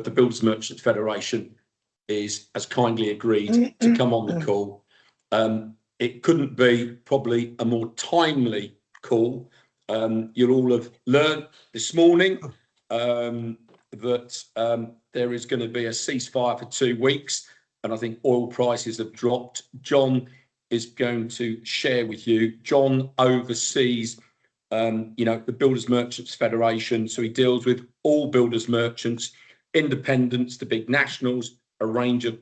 the Builders Merchants Federation has kindly agreed to come on the call. It couldn't be probably a more timely call. You'll all have learned this morning that there is going to be a ceasefire for 2 weeks, and I think oil prices have dropped. John is going to share with you. John oversees, the Builders Merchants Federation, so he deals with all builders merchants, independents, the big nationals, a range of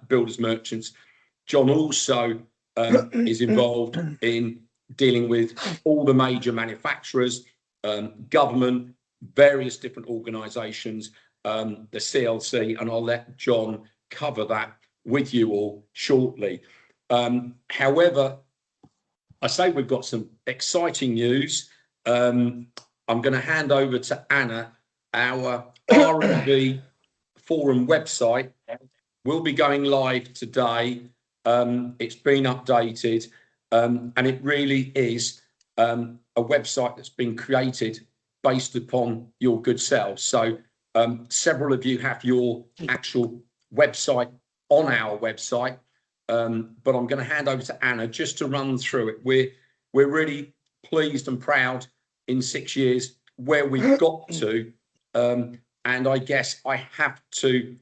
builders merchants. John also is involved in dealing with all the major manufacturers, government, various different organisations, the CLC, and I'll let John cover that with you all shortly. However, I say we've got some exciting news. I'm going to hand over to Anna. Our R&D forum website will be going live today. It's been updated, and it really is a website that's been created based upon your good selves. So several of you have your actual website on our website, but I'm going to hand over to Anna just to run through it. We're really pleased and proud in 6 years where we've got to, and I guess I have to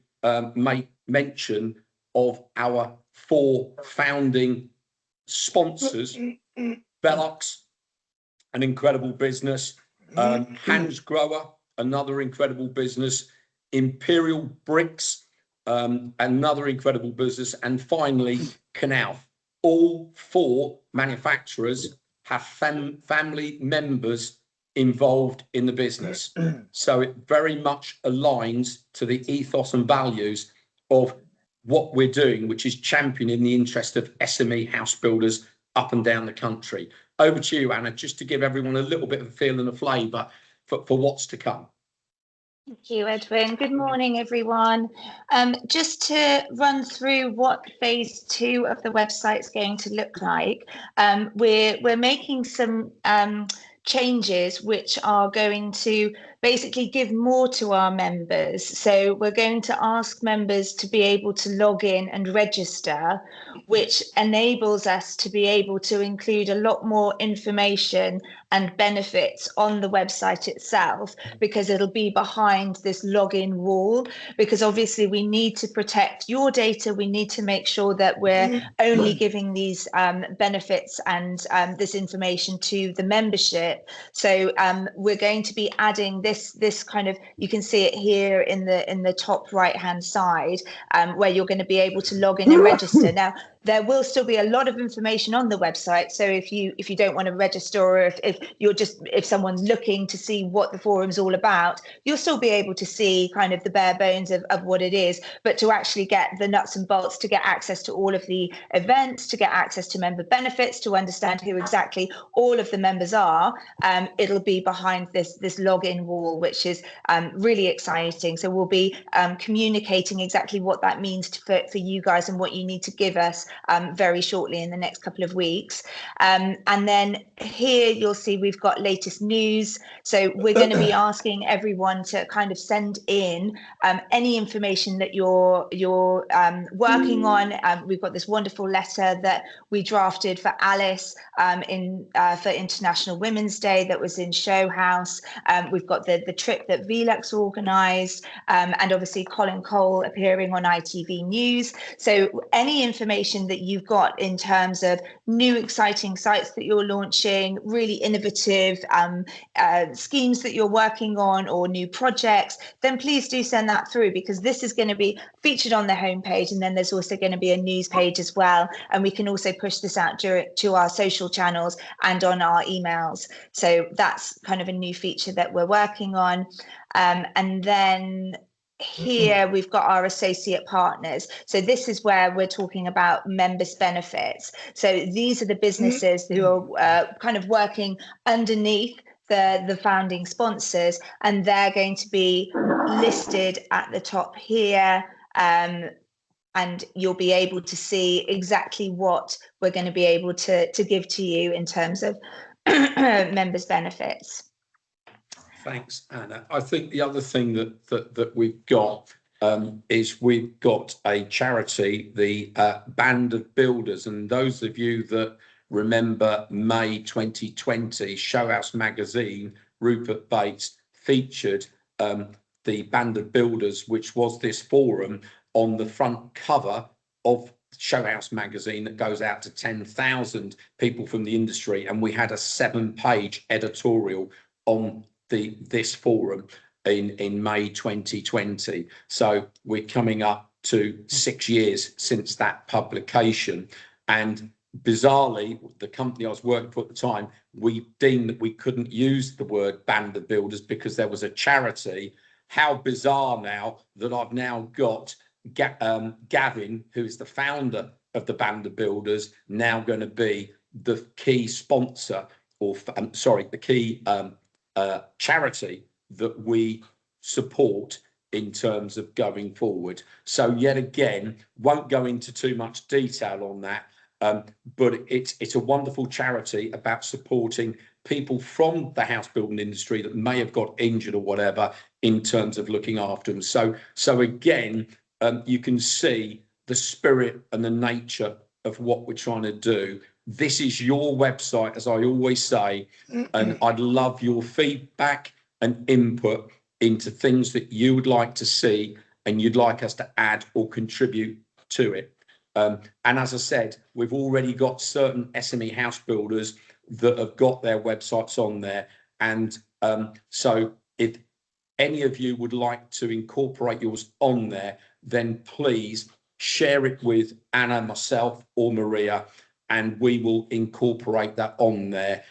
make mention of our 4 founding sponsors. Velux, an incredible business. Hans Grower, another incredible business. Imperial Bricks, another incredible business. And finally, Knauf. All 4 manufacturers have family members involved in the business. So it very much aligns to the ethos and values of what we're doing, which is championing the interest of SME house builders up and down the country. Over to you, Anna, just to give everyone a little bit of a feel and a flavour for what's to come. Thank you, Edwin. Good morning, everyone. Just to run through what phase 2 of the website is going to look like, we're making some changes which are going to basically give more to our members. So we're going to ask members to be able to log in and register, which enables us to be able to include a lot more information and benefits on the website itself, because it'll be behind this login wall, because obviously we need to protect your data. We need to make sure that we're only giving these benefits and this information to the membership. So we're going to be adding this kind of, you can see it here in the top right hand side, where you're going to be able to log in and register. Now, there will still be a lot of information on the website. So if you don't want to register, or if someone's looking to see what the forum's all about, you'll still be able to see kind of the bare bones of what it is. But to actually get the nuts and bolts, to get access to all of the events, to get access to member benefits, to understand who exactly all of the members are, it'll be behind this login wall, which is really exciting. So we'll be communicating exactly what that means for you guys and what you need to give us very shortly in the next couple of weeks. And then here you'll see we've got latest news. So we're going to be asking everyone to kind of send in any information that you're working on. We've got this wonderful letter that we drafted for Alice for International Women's Day that was in Show House. We've got the trip that Velux organised, and obviously Colin Cole appearing on ITV News. So any information that you've got in terms of new exciting sites that you're launching, really innovative schemes that you're working on, or new projects, then please do send that through, because this is going to be featured on the homepage, and then there's also going to be a news page as well, and we can also push this out to our social channels and on our emails. So that's kind of a new feature that we're working on. And then here we've got our associate partners. So this is where we're talking about members benefits. So these are the businesses who are kind of working underneath the founding sponsors, and they're going to be listed at the top here. And you'll be able to see exactly what we're going to be able to give to you in terms of members benefits. Thanks, Anna. I think the other thing that we've got is we've got a charity, the Band of Builders, and those of you that remember May 2020, Show House magazine, Rupert Bates featured the Band of Builders, which was this forum, on the front cover of Show House magazine that goes out to 10,000 people from the industry, and we had a 7-page editorial on this forum in May 2020. So we're coming up to 6 years since that publication, and bizarrely, the company I was working for at the time, we deemed that we couldn't use the word Band of Builders because there was a charity. How bizarre now that I've now got Gavin, who is the founder of the Band of Builders, now going to be the key sponsor, or the key charity that we support in terms of going forward. So yet again, won't go into too much detail on that, but it's a wonderful charity about supporting people from the house building industry that may have got injured or whatever, in terms of looking after them. So again, you can see the spirit and the nature of what we're trying to do. This is your website, as I always say, and I'd love your feedback and input into things that you would like to see and you'd like us to add or contribute to it. And as I said, we've already got certain SME house builders that have got their websites on there. And so if any of you would like to incorporate yours on there, then please share it with Anna, myself, or Maria, and we will incorporate that on there.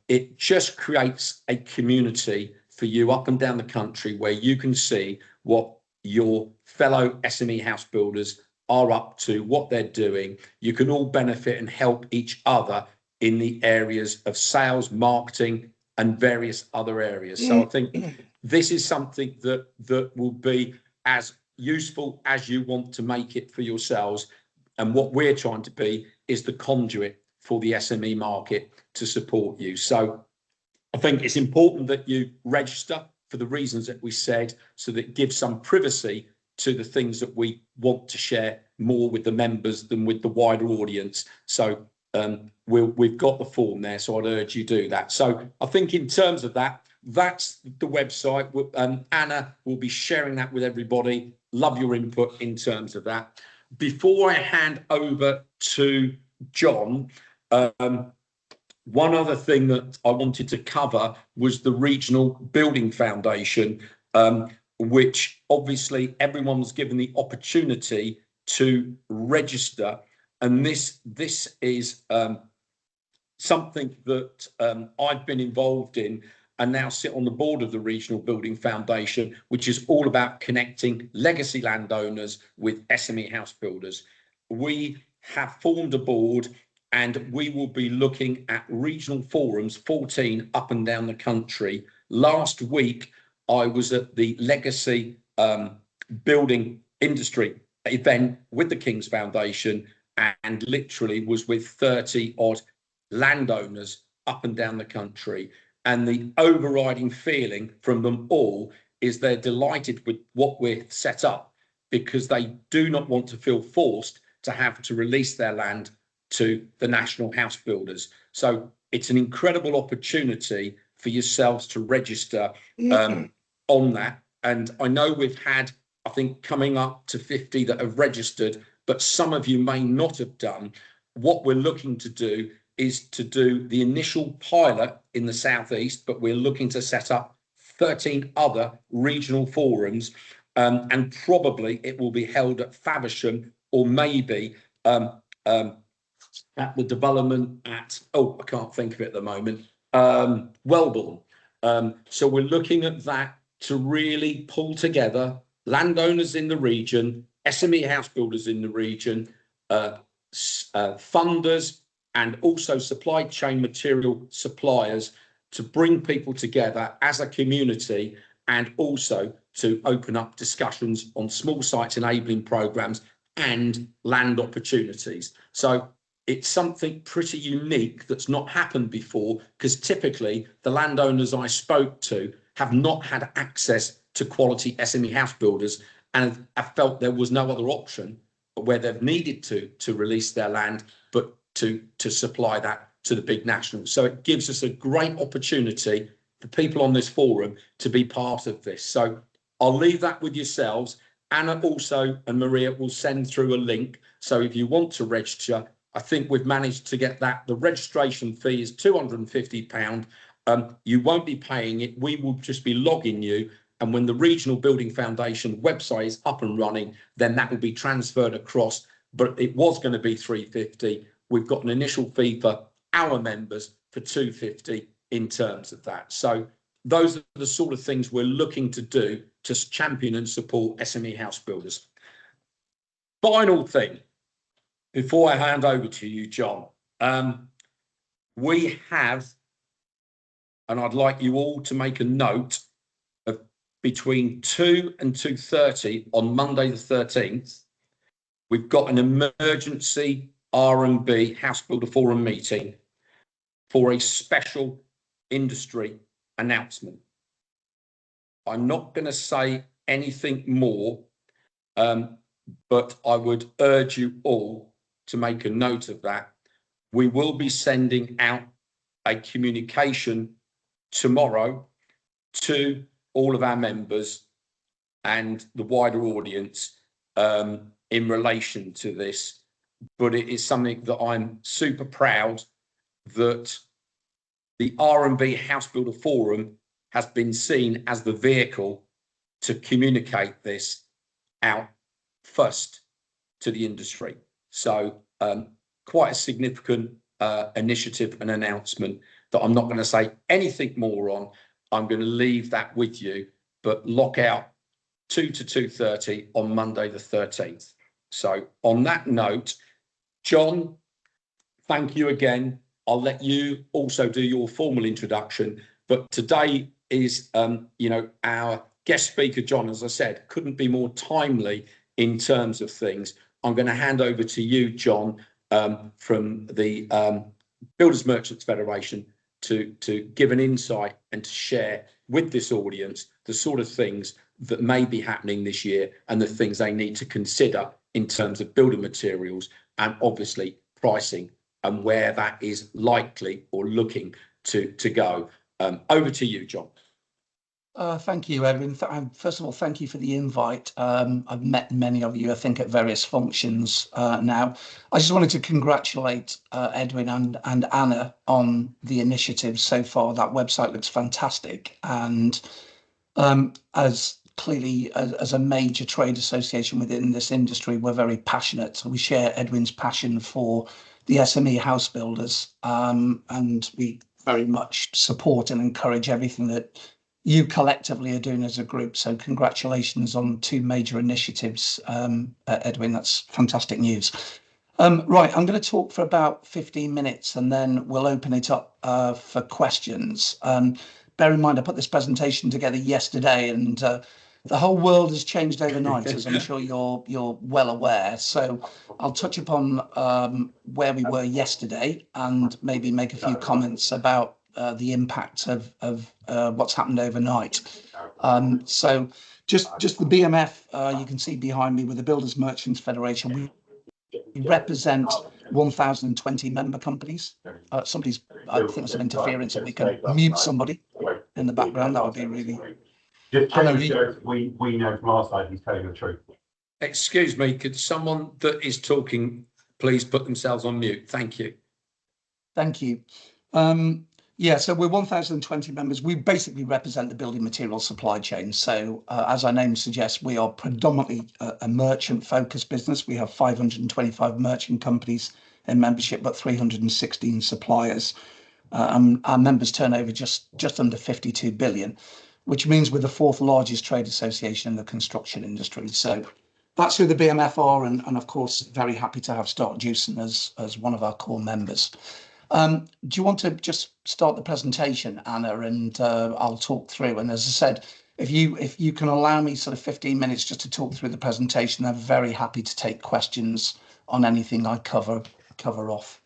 It just creates a community for you up and down the country where you can see what your fellow SME house builders are up to, what they're doing. You can all benefit and help each other in the areas of sales, marketing, and various other areas. So I think this is something that will be as useful as you want to make it for yourselves. And what we're trying to be is the conduit for the SME market to support you. So I think it's important that you register for the reasons that we said, so that it gives some privacy to the things that we want to share more with the members than with the wider audience. So we've got the form there, so I'd urge you do that. So I think in terms of that, that's the website. Anna will be sharing that with everybody. Love your input in terms of that. Before I hand over to John, one other thing that I wanted to cover was the Regional Building Foundation, which obviously everyone's given the opportunity to register. And this is something that I've been involved in and now sit on the board of the Regional Building Foundation, which is all about connecting legacy landowners with SME house builders. We have formed a board, and we will be looking at regional forums, 14 up and down the country. Last week, I was at the Legacy Building Industry event with the King's Foundation, and literally was with 30 odd landowners up and down the country. And the overriding feeling from them all is they're delighted with what we've set up, because they do not want to feel forced to have to release their land to the national house builders. So it's an incredible opportunity for yourselves to register on that. And I know we've had, I think, coming up to 50 that have registered, but some of you may not have done. What we're looking to do is to do the initial pilot in the southeast, but we're looking to set up 13 other regional forums, and probably it will be held at Faversham, or maybe at the development at, I can't think of it at the moment, Wellbourne. So we're looking at that to really pull together landowners in the region, SME house builders in the region, funders, and also supply chain material suppliers, to bring people together as a community, and also to open up discussions on small sites enabling programs and land opportunities. So it's something pretty unique that's not happened before, because typically the landowners I spoke to have not had access to quality SME house builders, and have felt there was no other option where they've needed to release their land, but to supply that to the big nationals. So it gives us a great opportunity for people on this forum to be part of this. So I'll leave that with yourselves. Anna also and Maria will send through a link. So if you want to register, I think we've managed to get that. The registration fee is £250. You won't be paying it. We will just be logging you. And when the Regional Building Foundation website is up and running, then that will be transferred across. But it was going to be £350. We've got an initial fee for our members for £250 in terms of that. So those are the sort of things we're looking to do to champion and support SME house builders. Final thing, before I hand over to you, John, we have, and I'd like you all to make a note of between 2 and 2:30 on Monday the 13th, we've got an emergency R&B House Builder Forum meeting for a special industry announcement. I'm not going to say anything more, but I would urge you all to make a note of that. We will be sending out a communication tomorrow to all of our members and the wider audience in relation to this, but it is something that I'm super proud that the R&B House Builder Forum has been seen as the vehicle to communicate this out first to the industry. So quite a significant initiative and announcement that I'm not going to say anything more on. I'm going to leave that with you, but lock out 2 to 2:30 on Monday the 13th. So on that note, John, thank you again. I'll let you also do your formal introduction, but today is, our guest speaker, John, as I said, couldn't be more timely in terms of things. I'm going to hand over to you, John, from the Builders Merchants Federation to give an insight and to share with this audience the sort of things that may be happening this year and the things they need to consider in terms of building materials and obviously pricing and where that is likely or looking to go. Over to you, John. Thank you, Edwin. First of all, thank you for the invite. I've met many of you, I think, at various functions now. I just wanted to congratulate Edwin and Anna on the initiative so far. That website looks fantastic. And as a major trade association within this industry, we're very passionate. We share Edwin's passion for the SME house builders, and we very much support and encourage everything that you collectively are doing as a group. So congratulations on 2 major initiatives, Edwin. That's fantastic news. Right, I'm going to talk for about 15 minutes and then we'll open it up for questions. Bear in mind, I put this presentation together yesterday and the whole world has changed overnight, as I'm sure you're well aware. So I'll touch upon where we were yesterday and maybe make a few comments about the impact of what's happened overnight. So just the BMF, you can see behind me with the Builders Merchants Federation, we represent 1,020 member companies. I think there's some interference, and we can mute somebody in the background. That would be really... Just we know from our side he's telling the truth. Excuse me, could someone that is talking please put themselves on mute? Thank you. Thank you. Yeah, so we're 1,020 members. We basically represent the building material supply chain. So as our name suggests, we are predominantly a merchant focused business. We have 525 merchant companies in membership, but 316 suppliers. Our members turnover just under 52 billion, which means we're the 4th largest trade association in the construction industry. So that's who the BMF are, and of course, very happy to have Stark Jewson as one of our core members. Do you want to just start the presentation, Anna, and I'll talk through. And as I said, if you can allow me sort of 15 minutes just to talk through the presentation, I'm very happy to take questions on anything I cover off.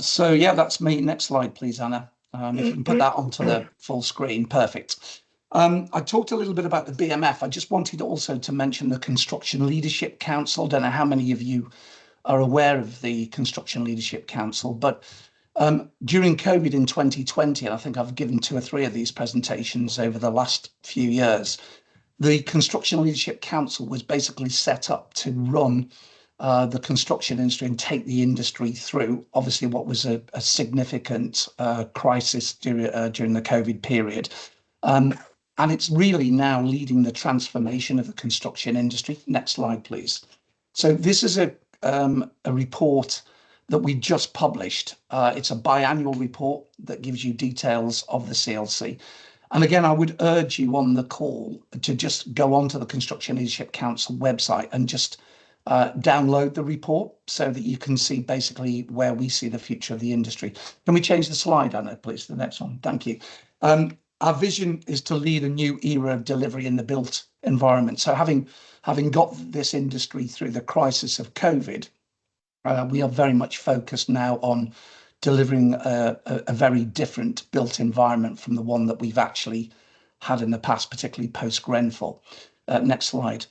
So yeah, that's me. Next slide, please, Anna. If you can put that onto the full screen, perfect. I talked a little bit about the BMF. I just wanted also to mention the Construction Leadership Council. Don't know how many of you are aware of the Construction Leadership Council, but during COVID in 2020, and I think I've given 2 or 3 of these presentations over the last few years, the Construction Leadership Council was basically set up to run the construction industry and take the industry through, obviously, what was a significant crisis during the COVID period. And it's really now leading the transformation of the construction industry. Next slide, please. So this is a report that we just published. It's a biannual report that gives you details of the CLC. And again, I would urge you on the call to just go onto the Construction Leadership Council website and just download the report so that you can see basically where we see the future of the industry. Can we change the slide, Anna, please, to the next one? Thank you. Our vision is to lead a new era of delivery in the built environment. So having got this industry through the crisis of COVID, we are very much focused now on delivering a very different built environment from the one that we've actually had in the past, particularly post-Grenfell. Next slide.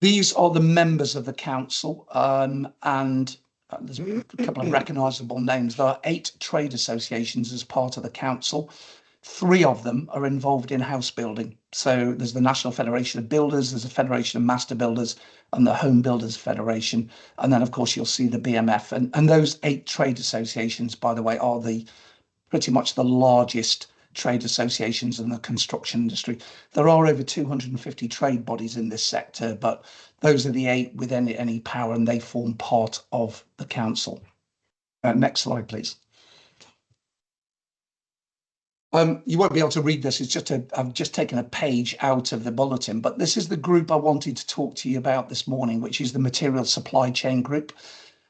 These are the members of the council, and there's a couple of recognisable names. There are 8 trade associations as part of the council. 3 of them are involved in house building. So there's the National Federation of Builders, there's a Federation of Master Builders, and the Home Builders Federation. And then, of course, you'll see the BMF. And those 8 trade associations, by the way, are pretty much the largest trade associations in the construction industry. There are over 250 trade bodies in this sector, but those are the 8 with any power, and they form part of the council. Next slide, please. You won't be able to read this. It's just I've just taken a page out of the bulletin, but this is the group I wanted to talk to you about this morning, which is the Material Supply Chain Group.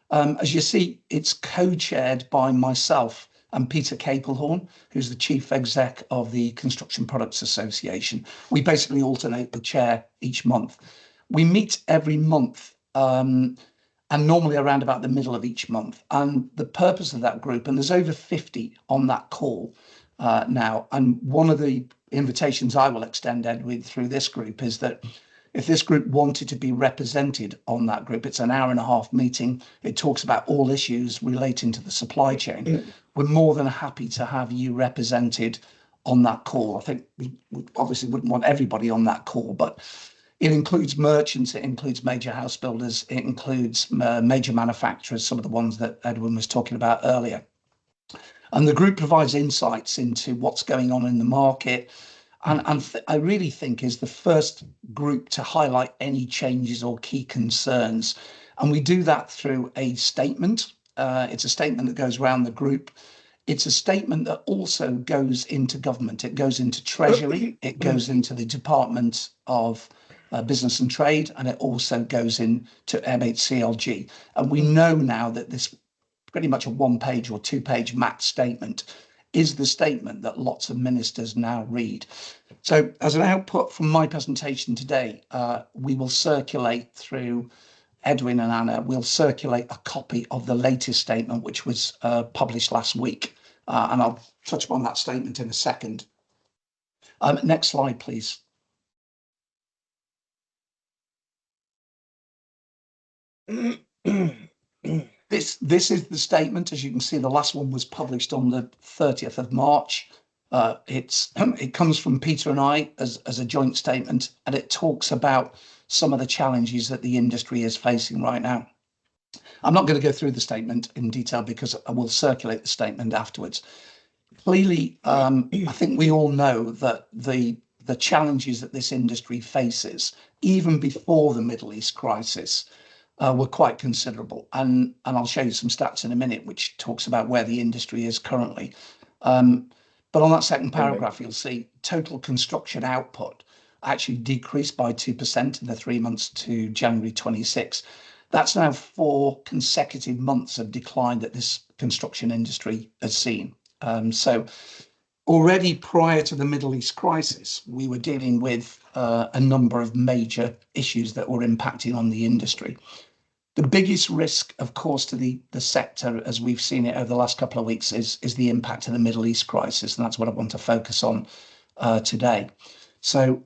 As you see, it's co-chaired by myself and Peter Capelhorn, who's the Chief Exec of the Construction Products Association. We basically alternate the chair each month. We meet every month, and normally around about the middle of each month. And the purpose of that group, and there's over 50 on that call now, and one of the invitations I will extend, Edwin, through this group is that if this group wanted to be represented on that group, it's an hour-and-a-half meeting. It talks about all issues relating to the supply chain. We're more than happy to have you represented on that call. I think we obviously wouldn't want everybody on that call, but it includes merchants, it includes major house builders, it includes major manufacturers, some of the ones that Edwin was talking about earlier. And the group provides insights into what's going on in the market, and I really think is the first group to highlight any changes or key concerns. And we do that through a statement. It's a statement that goes around the group. It's a statement that also goes into government. It goes into Treasury, it goes into the Department of Business and Trade, and it also goes into MHCLG. And we know now that this pretty much a 1-page or 2-page max statement is the statement that lots of ministers now read. So as an output from my presentation today, we will circulate through Edwin and Anna, we'll circulate a copy of the latest statement, which was published last week. And I'll touch upon that statement in a second. Next slide, please. This is the statement. As you can see, the last one was published on the 30th of March. It comes from Peter and I as a joint statement, and it talks about some of the challenges that the industry is facing right now. I'm not going to go through the statement in detail because I will circulate the statement afterwards. Clearly, I think we all know that the challenges that this industry faces, even before the Middle East crisis, were quite considerable. And I'll show you some stats in a minute, which talks about where the industry is currently. But on that second paragraph, you'll see total construction output actually decreased by 2% in the 3 months to January 26. That's now 4 consecutive months of decline that this construction industry has seen. So already prior to the Middle East crisis, we were dealing with a number of major issues that were impacting on the industry. The biggest risk, of course, to the sector, as we've seen it over the last couple of weeks, is the impact of the Middle East crisis, and that's what I want to focus on today. So,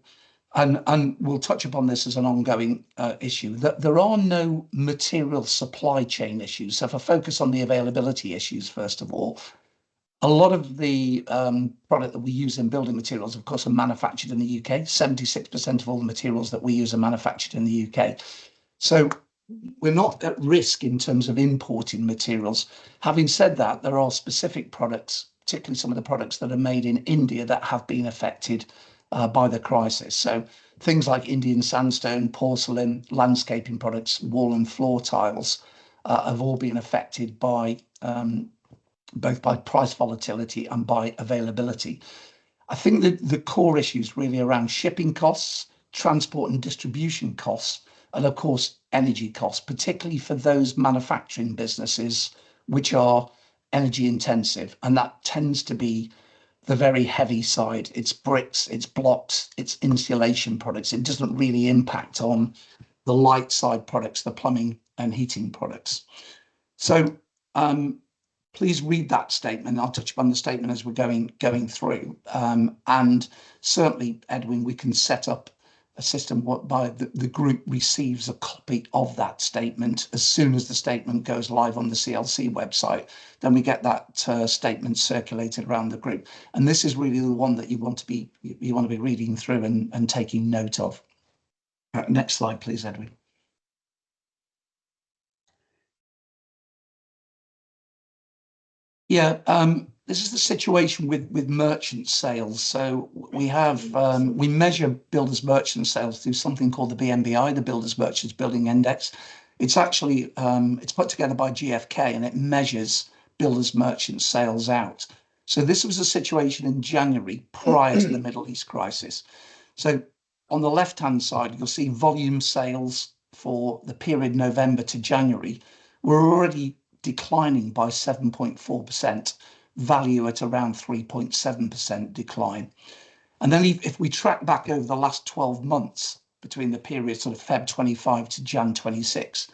and we'll touch upon this as an ongoing issue, that there are no material supply chain issues. So if I focus on the availability issues, first of all, a lot of the product that we use in building materials, of course, are manufactured in the UK. 76% of all the materials that we use are manufactured in the UK. So we're not at risk in terms of importing materials. Having said that, there are specific products, particularly some of the products that are made in India, that have been affected by the crisis. So things like Indian sandstone, porcelain, landscaping products, wall and floor tiles have all been affected by both by price volatility and by availability. I think that the core issue is really around shipping costs, transport and distribution costs, and of course, energy costs, particularly for those manufacturing businesses which are energy intensive. And that tends to be the very heavy side. It's bricks, it's blocks, it's insulation products. It doesn't really impact on the light side products, the plumbing and heating products. So please read that statement. I'll touch upon the statement as we're going through. And certainly, Edwin, we can set up a system whereby the group receives a copy of that statement as soon as the statement goes live on the CLC website. Then we get that statement circulated around the group. And this is really the one that you want to be reading through and taking note of. Next slide, please, Edwin. Yeah, this is the situation with merchant sales. So we have we measure builders merchant sales through something called the BMBI, the Builders Merchants Building Index. It's actually it's put together by GfK, and it measures builders merchant sales out. So this was a situation in January prior to the Middle East crisis. So on the left-hand side, you'll see volume sales for the period November to January were already declining by 7.4%, value at around 3.7% decline. And then if we track back over the last 12 months between the period sort of Feb 25 to Jan 26,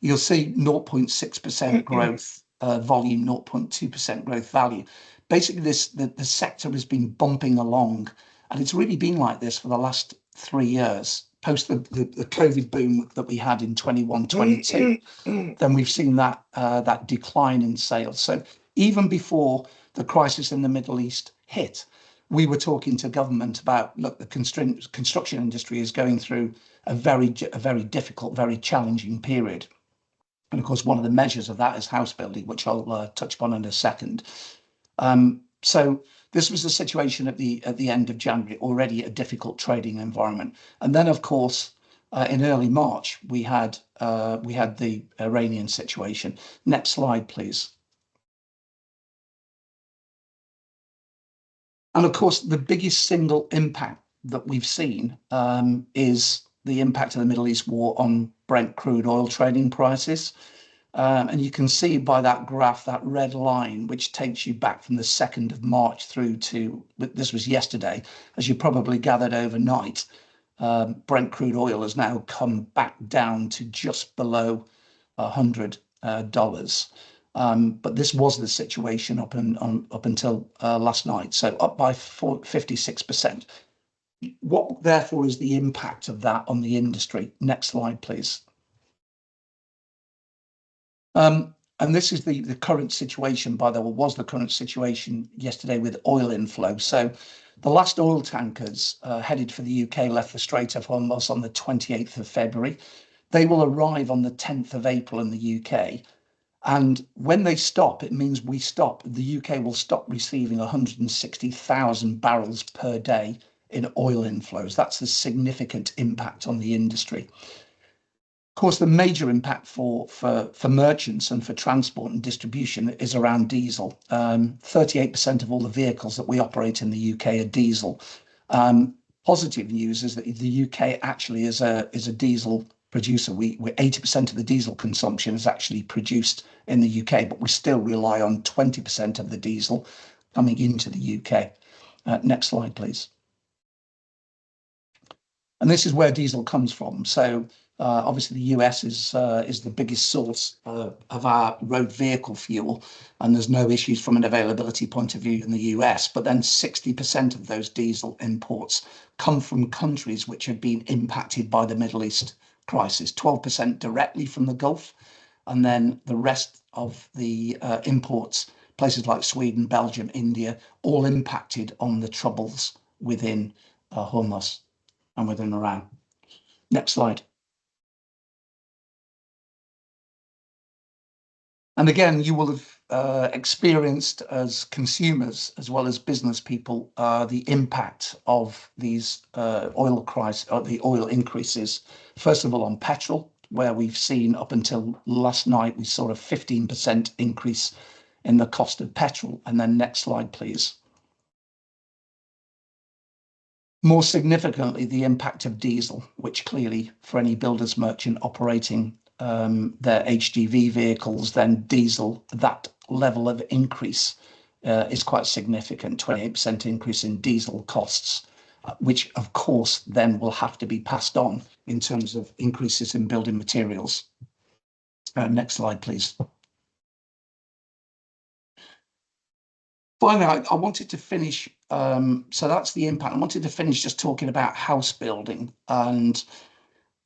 you'll see 0.6% growth volume, 0.2% growth value. Basically, the sector has been bumping along, and it's really been like this for the last 3 years. Post the COVID boom that we had in 21-22, then we've seen that that decline in sales. So even before the crisis in the Middle East hit, we were talking to government about, look, the construction industry is going through a very difficult, very challenging period. And of course, one of the measures of that is house building, which I'll touch upon in a second. So this was the situation at the end of January, already a difficult trading environment. And then, of course, in early March, we had the Iranian situation. Next slide, please. And of course, the biggest single impact that we've seen is the impact of the Middle East war on Brent crude oil trading prices. And you can see by that graph, that red line, which takes you back from the 2nd of March through to, this was yesterday, as you probably gathered overnight, Brent crude oil has now come back down to just below $100. But this was the situation up until last night, so up by 56%. What, therefore, is the impact of that on the industry? Next slide, please. And this is the current situation, by the way, was the current situation yesterday with oil inflow. So the last oil tankers headed for the UK left the Strait of Hormuz on the 28th of February. They will arrive on the 10th of April in the UK. And when they stop, it means we stop. The UK will stop receiving 160,000 barrels per day in oil inflows. That's a significant impact on the industry. Of course, the major impact for merchants and for transport and distribution is around diesel. 38% of all the vehicles that we operate in the UK are diesel. Positive news is that the UK actually is a diesel producer. We're 80% of the diesel consumption is actually produced in the UK, but we still rely on 20% of the diesel coming into the UK. Next slide, please. And this is where diesel comes from. So Obviously, the US is the biggest source of our road vehicle fuel, and there's no issues from an availability point of view in the US. But then 60% of those diesel imports come from countries which have been impacted by the Middle East crisis, 12% directly from the Gulf, and then the rest of the imports, places like Sweden, Belgium, India, all impacted on the troubles within Hormuz and within Iran. Next slide. And again, you will have experienced as consumers as well as business people the impact of these the oil increases. First of all, on petrol, where we've seen up until last night, we saw a 15% increase in the cost of petrol. And then next slide, please. More significantly, the impact of diesel, which clearly for any builder's merchant operating their HGV vehicles, then diesel, that level of increase is quite significant, 28% increase in diesel costs, which of course then will have to be passed on in terms of increases in building materials. Next slide, please. Finally, I wanted to finish, so that's the impact. I wanted to finish just talking about house building, and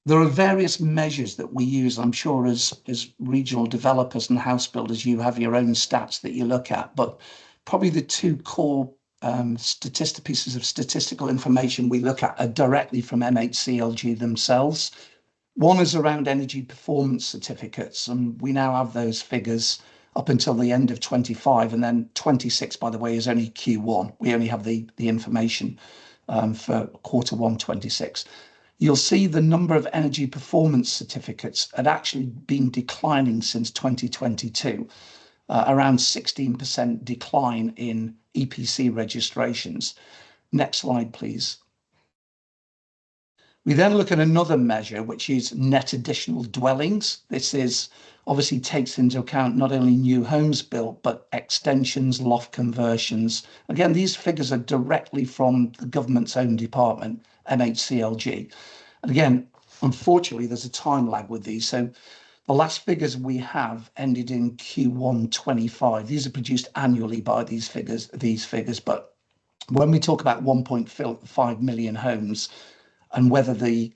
there are various measures that we use. I'm sure as regional developers and house builders, you have your own stats that you look at, but probably the two core pieces of statistical information we look at are directly from MHCLG themselves. One is around energy performance certificates, and we now have those figures up until the end of 25, and then 26, by the way, is only Q1. We only have the information for Q1 26. You'll see the number of energy performance certificates had actually been declining since 2022, around 16% decline in EPC registrations. Next slide, please. We then look at another measure, which is net additional dwellings. This is obviously takes into account not only new homes built, but extensions, loft conversions. Again, these figures are directly from the government's own department, MHCLG. And again, unfortunately, there's a time lag with these. So the last figures we have ended in Q1 25. These are produced annually by these figures. But when we talk about 1.5 million homes and whether the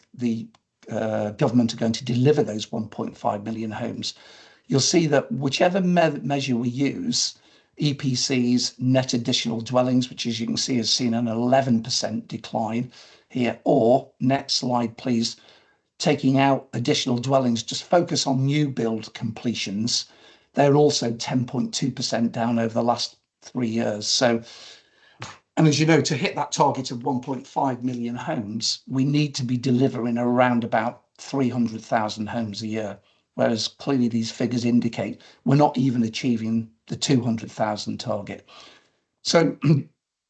government are going to deliver those 1.5 million homes, you'll see that whichever measure we use, EPCs, net additional dwellings, which as you can see has seen an 11% decline here, or next slide, please, taking out additional dwellings, just focus on new build completions. They're also 10.2% down over the last 3 years. So, and as you know, to hit that target of 1.5 million homes, we need to be delivering around about 300,000 homes a year, whereas clearly these figures indicate we're not even achieving the 200,000 target. So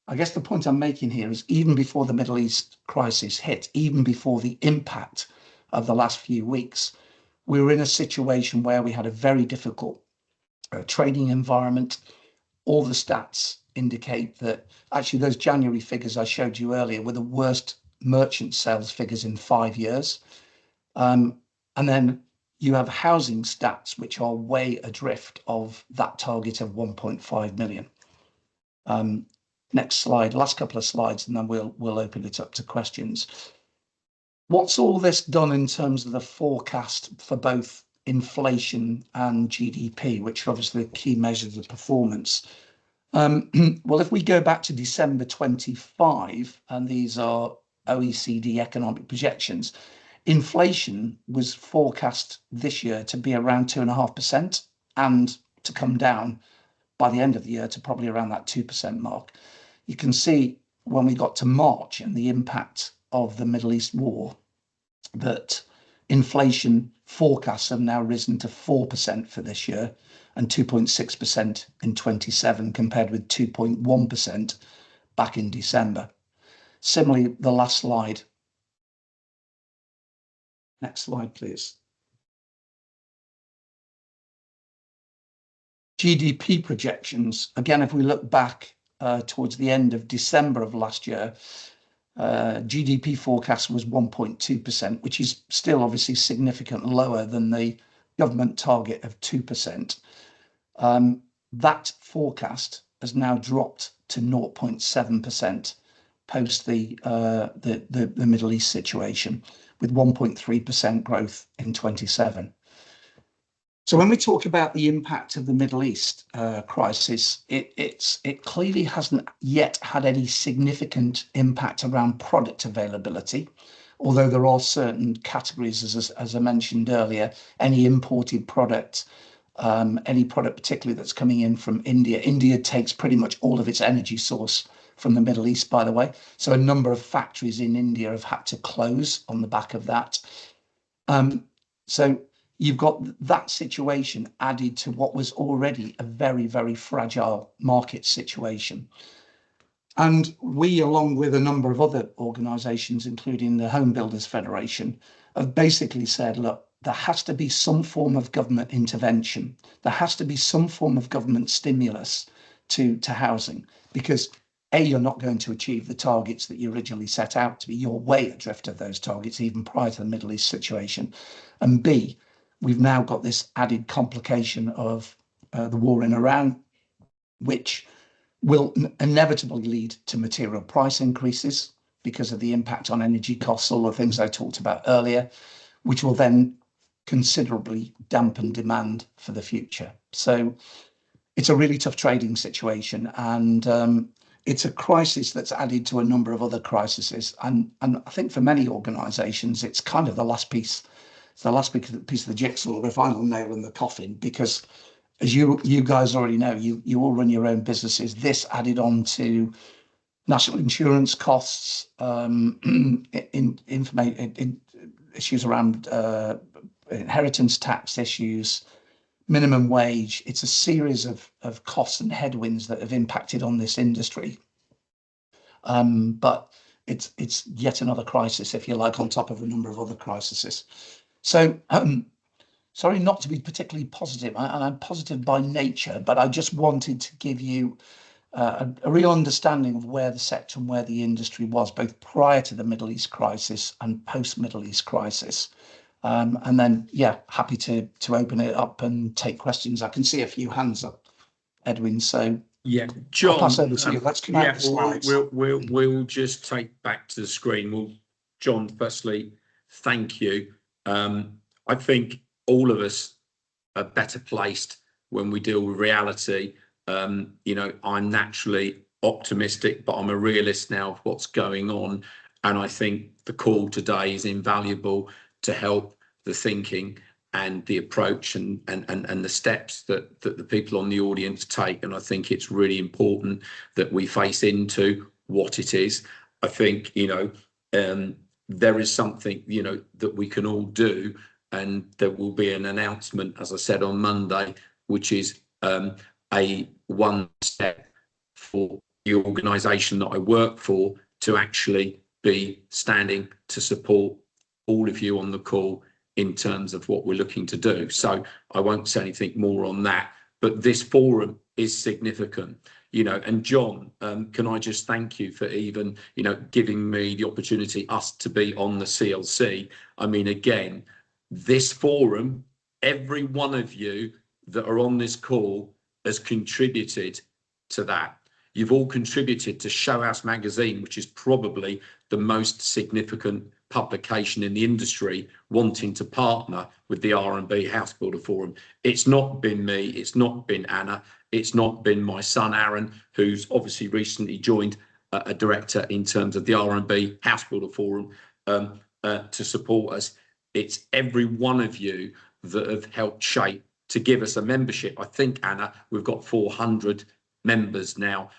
I guess the point I'm making here is even before the Middle East crisis hit, even before the impact of the last few weeks, we were in a situation where we had a very difficult trading environment. All the stats indicate that actually those January figures I showed you earlier were the worst merchant sales figures in 5 years. And then you have housing stats, which are way adrift of that target of 1.5 million. Next slide, last couple of slides, and then we'll open it up to questions. What's all this done in terms of the forecast for both inflation and GDP, which are obviously the key measures of performance? Well, if we go back to December 25, and these are OECD economic projections, inflation was forecast this year to be around 2.5% and to come down by the end of the year to probably around that 2% mark. You can see when we got to March and the impact of the Middle East war that inflation forecasts have now risen to 4% for this year and 2.6% in 27 compared with 2.1% back in December. Similarly, the last slide. Next slide, please. GDP projections. Again, if we look back towards the end of December of last year, GDP forecast was 1.2%, which is still obviously significantly lower than the government target of 2%. That forecast has now dropped to 0.7% post the Middle East situation, with 1.3% growth in 27. So when we talk about the impact of the Middle East crisis, it clearly hasn't yet had any significant impact around product availability, although there are certain categories, as I mentioned earlier, any imported product, any product particularly that's coming in from India. India takes pretty much all of its energy source from the Middle East, by the way. So a number of factories in India have had to close on the back of that. So you've got that situation added to what was already a very, very fragile market situation. And we, along with a number of other organisations, including the Home Builders Federation, have basically said, look, there has to be some form of government intervention. There has to be some form of government stimulus to housing, because A, you're not going to achieve the targets that you originally set out to be. You're way adrift of those targets, even prior to the Middle East situation. And B, we've now got this added complication of the war in Iran, which will inevitably lead to material price increases because of the impact on energy costs, all the things I talked about earlier, which will then considerably dampen demand for the future. So it's a really tough trading situation, and it's a crisis that's added to a number of other crises. And I think for many organisations, it's kind of the last piece. It's the last piece of the jigsaw, the final nail in the coffin, because as you guys already know, you all run your own businesses. This added on to national insurance costs, issues around inheritance tax issues, minimum wage. It's a series of costs and headwinds that have impacted on this industry. But it's yet another crisis, if you like, on top of a number of other crises. So, sorry not to be particularly positive, and I'm positive by nature, but I just wanted to give you a real understanding of where the sector and where the industry was, both prior to the Middle East crisis and post-Middle East crisis. And then, yeah, happy to open it up and take questions. I can see a few hands up, Edwin, so yeah, John, I'll pass over to you. Let's come out the slides. We'll just take back to the screen. Well, John, firstly, thank you. I think all of us are better placed when we deal with reality. You know, I'm naturally optimistic, but I'm a realist now of what's going on. And I think the call today is invaluable to help the thinking and the approach and the steps that the people on the audience take. And I think it's really important that we face into what it is. I think, you know, there is something, you know, that we can all do. And there will be an announcement, as I said, on Monday, which is a one step for the organisation that I work for to actually be standing to support all of you on the call in terms of what we're looking to do. So I won't say anything more on that, but this forum is significant, you know. And John, can I just thank you for even, you know, giving me the opportunity, us to be on the CLC. I mean, again, this forum, every one of you that are on this call has contributed to that. You've all contributed to Show House magazine, which is probably the most significant publication in the industry, wanting to partner with the R&B House Builder Forum. It's not been me, it's not been Anna, it's not been my son Aaron, who's obviously recently joined a director in terms of the R&B House Builder Forum to support us. It's every one of you that have helped shape to give us a membership. I think, Anna, we've got 400 members now,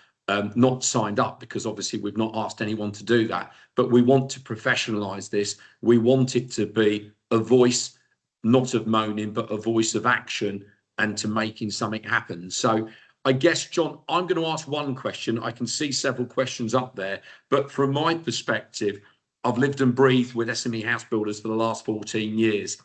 not signed up, because obviously we've not asked anyone to do that. But we want to professionalise this. We want it to be a voice, not of moaning, but a voice of action and to making something happen. So I guess, John, I'm going to ask one question. I can see several questions up there, but from my perspective, I've lived and breathed with SME house builders for the last 14 years.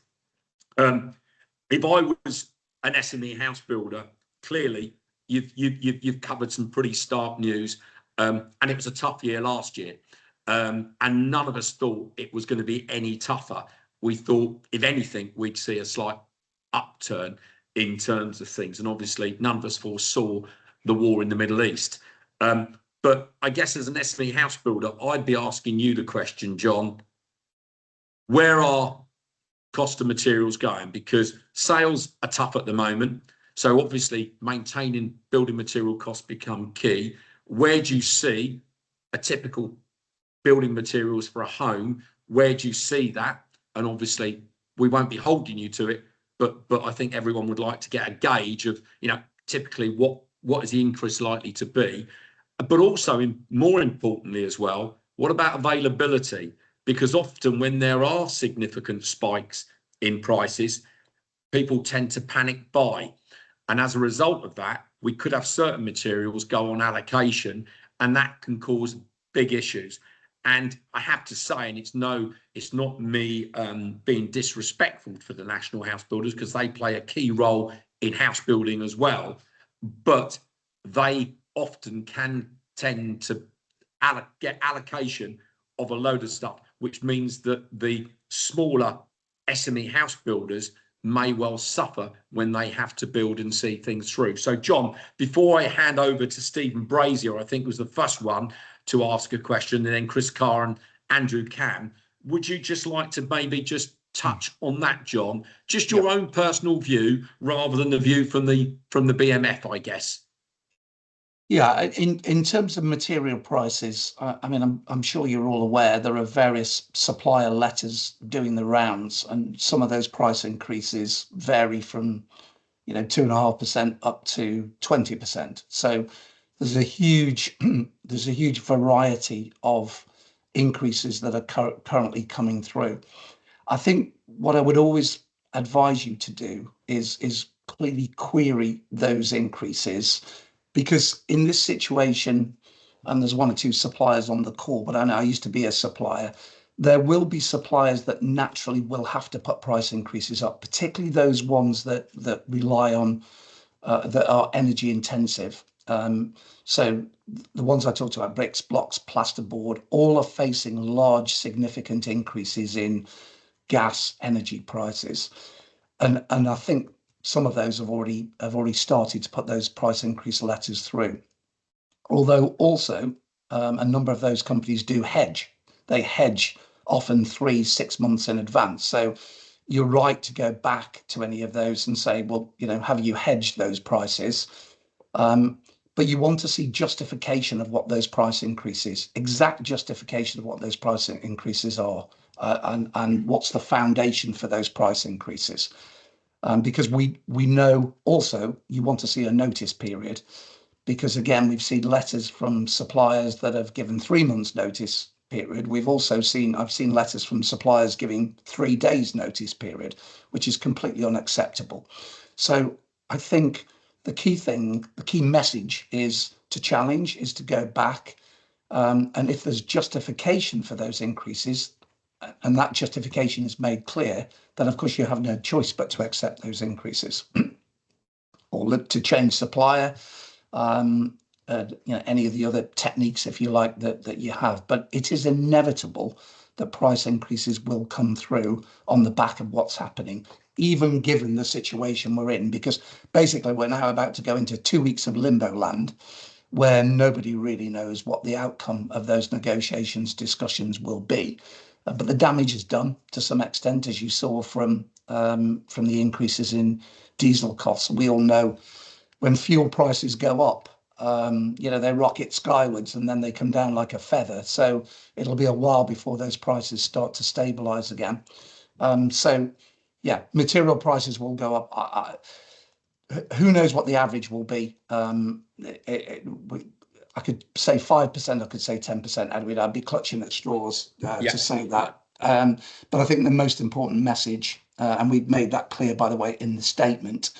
If I was an SME house builder, clearly you've covered some pretty stark news, and it was a tough year last year. and none of us thought it was going to be any tougher. We thought, if anything, we'd see a slight upturn in terms of things. And obviously, none of us foresaw the war in the Middle East. But I guess as an SME house builder, I'd be asking you the question, John, where are cost of materials going? Because sales are tough at the moment. So obviously, maintaining building material costs become key. Where do you see a typical building materials for a home? Where do you see that? And obviously, we won't be holding you to it, but I think everyone would like to get a gauge of, typically what is the increase likely to be, but also more importantly as well, what about availability? Because often when there are significant spikes in prices, people tend to panic buy. And as a result of that, we could have certain materials go on allocation, and that can cause big issues. And I have to say, and it's not me being disrespectful for the national house builders, because they play a key role in house building as well, but they often can tend to get allocation of a load of stuff, which means that the smaller SME house builders may well suffer when they have to build and see things through. So, John, before I hand over to Stephen Brazier, I think was the first one to ask a question, and then Chris Carr and Andrew Cam, would you just like to maybe just touch on that, John? Just your own personal view rather than the view from the BMF, I guess. Yeah, in terms of material prices, I mean, I'm sure you're all aware there are various supplier letters doing the rounds, and some of those price increases vary from 2.5% up to 20%. So there's a huge variety of increases that are currently coming through. I think what I would always advise you to do is clearly query those increases, because in this situation, and there's one or two suppliers on the call, but I know I used to be a supplier, there will be suppliers that naturally will have to put price increases up, particularly those ones that rely on that are energy intensive. So the ones I talked about, bricks, blocks, plasterboard, all are facing large, significant increases in gas energy prices, and I think some of those have already started to put those price increase letters through. Although also a number of those companies do hedge. They hedge often 3-6 months in advance. So you're right to go back to any of those and say, well, have you hedged those prices? But you want to see justification of what those price increases, exact justification of what those price increases are, and what's the foundation for those price increases. Because we know also you want to see a notice period, because again, we've seen letters from suppliers that have given 3 months notice period. I've seen letters from suppliers giving 3 days notice period, which is completely unacceptable. So I think the key message is to go back, and if there's justification for those increases, and that justification is made clear, then of course you have no choice but to accept those increases or look to change supplier, any of the other techniques, if you like, that you have. But it is inevitable that price increases will come through on the back of what's happening, even given the situation we're in, because basically we're now about to go into 2 weeks of limbo land, where nobody really knows what the outcome of those negotiations, discussions will be. But the damage is done to some extent, as you saw from the increases in diesel costs. We all know when fuel prices go up, they rocket skywards and then they come down like a feather. So it'll be a while before those prices start to stabilize again. So yeah, material prices will go up. Who knows what the average will be? I could say 5%, I could say 10%, Edwin. I'd be clutching at straws to say that. But I think the most important message, and we've made that clear, by the way, in the statement,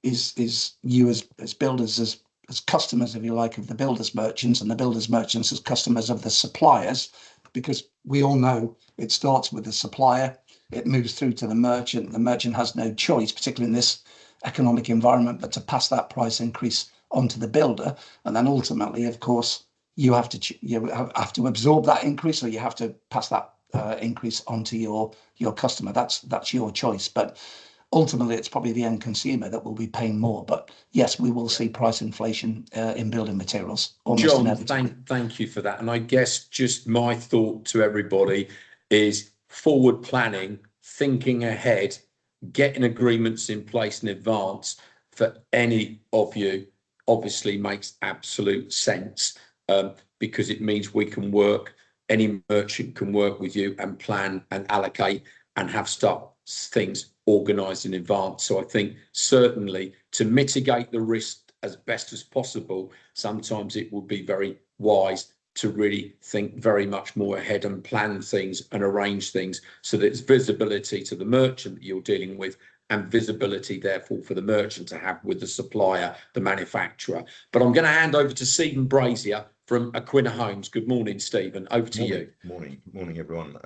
is you as builders, as customers, if you like, of the builders merchants, and the builders merchants as customers of the suppliers, because we all know it starts with the supplier, it moves through to the merchant. The merchant has no choice, particularly in this economic environment, but to pass that price increase onto the builder. And then ultimately, of course, you have to absorb that increase, or you have to pass that increase onto your customer. That's your choice. But ultimately, it's probably the end consumer that will be paying more. But yes, we will see price inflation in building materials. John, thank you for that. And I guess just my thought to everybody is forward planning, thinking ahead, getting agreements in place in advance for any of you obviously makes absolute sense, because it means we can work, any merchant can work with you and plan and allocate and have things organised in advance. So I think certainly to mitigate the risk as best as possible, sometimes it would be very wise to really think very much more ahead and plan things and arrange things so that it's visibility to the merchant that you're dealing with, and visibility therefore for the merchant to have with the supplier, the manufacturer. But I'm going to hand over to Stephen Brazier from Aquina Homes. Good morning, Stephen. Over to you. Morning, everyone.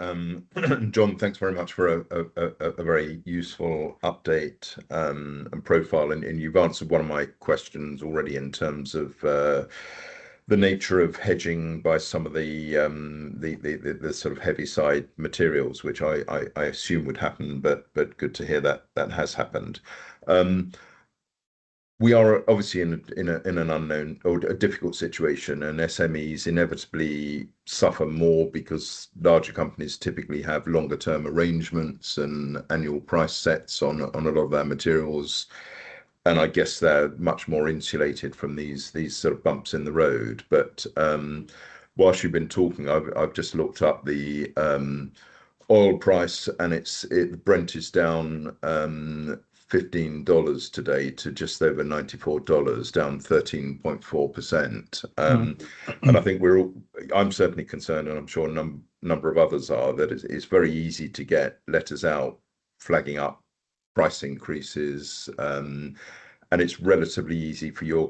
John, thanks very much for a very useful update and profile. And you've answered one of my questions already in terms of the nature of hedging by some of the sort of heavy side materials, which I assume would happen, but good to hear that has happened. We are obviously in an unknown or a difficult situation, and SMEs inevitably suffer more because larger companies typically have longer term arrangements and annual price sets on a lot of their materials. And I guess they're much more insulated from these sort of bumps in the road. But whilst you've been talking, I've just looked up the oil price, and Brent is down $15 today to just over $94, down 13.4%. And I think I'm certainly concerned, and I'm sure a number of others are, that it's very easy to get letters out flagging up price increases, and it's relatively easy for your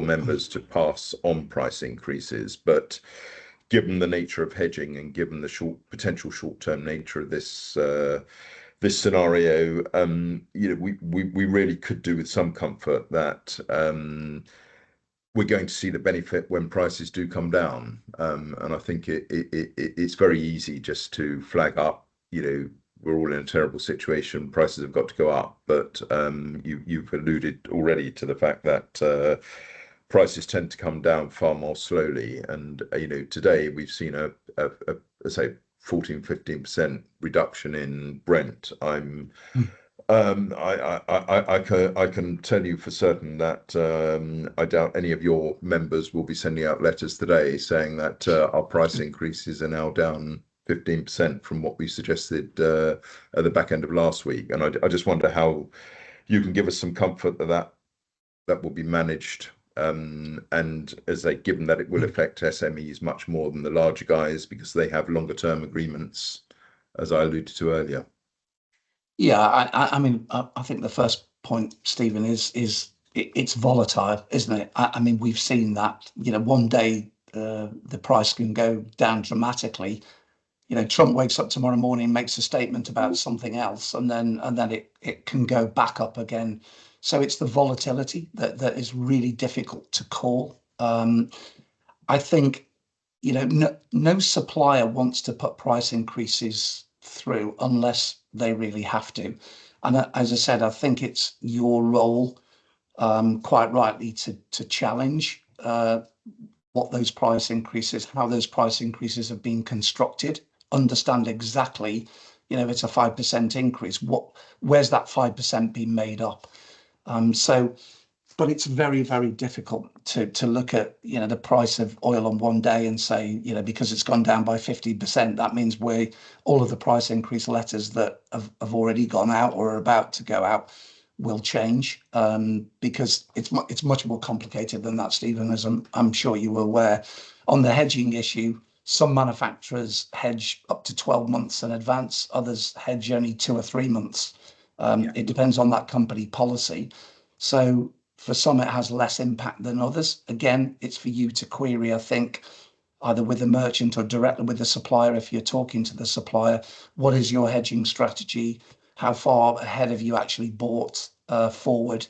members to pass on price increases. But given the nature of hedging and given the potential short-term nature of this scenario, we really could do with some comfort that we're going to see the benefit when prices do come down. And I think it's very easy just to flag up, we're all in a terrible situation, prices have got to go up. But you've alluded already to the fact that prices tend to come down far more slowly. And today we've seen a say 14-15% reduction in Brent. I can tell you for certain that I doubt any of your members will be sending out letters today saying that our price increases are now down 15% from what we suggested at the back end of last week. And I just wonder how you can give us some comfort that will be managed, and given that it will affect SMEs much more than the larger guys because they have longer term agreements, as I alluded to earlier. Yeah, I mean, I think the first point, Stephen, is it's volatile, isn't it? I mean, we've seen that. One day the price can go down dramatically. Trump wakes up tomorrow morning, makes a statement about something else, and then it can go back up again. So it's the volatility that is really difficult to call. I think no supplier wants to put price increases through unless they really have to. And as I said, I think it's your role, quite rightly, to challenge what those price increases, how those price increases have been constructed. Understand exactly, it's a 5% increase. Where's that 5% being made up? But it's very, very difficult to look at, the price of oil on one day and say, because it's gone down by 50%, that means all of the price increase letters that have already gone out or are about to go out will change, because it's much more complicated than that, Stephen, as I'm sure you were aware. On the hedging issue, some manufacturers hedge up to 12 months in advance, others hedge only 2 or 3 months. It depends on that company policy. So for some, it has less impact than others. Again, it's for you to query, I think, either with the merchant or directly with the supplier. If you're talking to the supplier, what is your hedging strategy? How far ahead have you actually bought forward?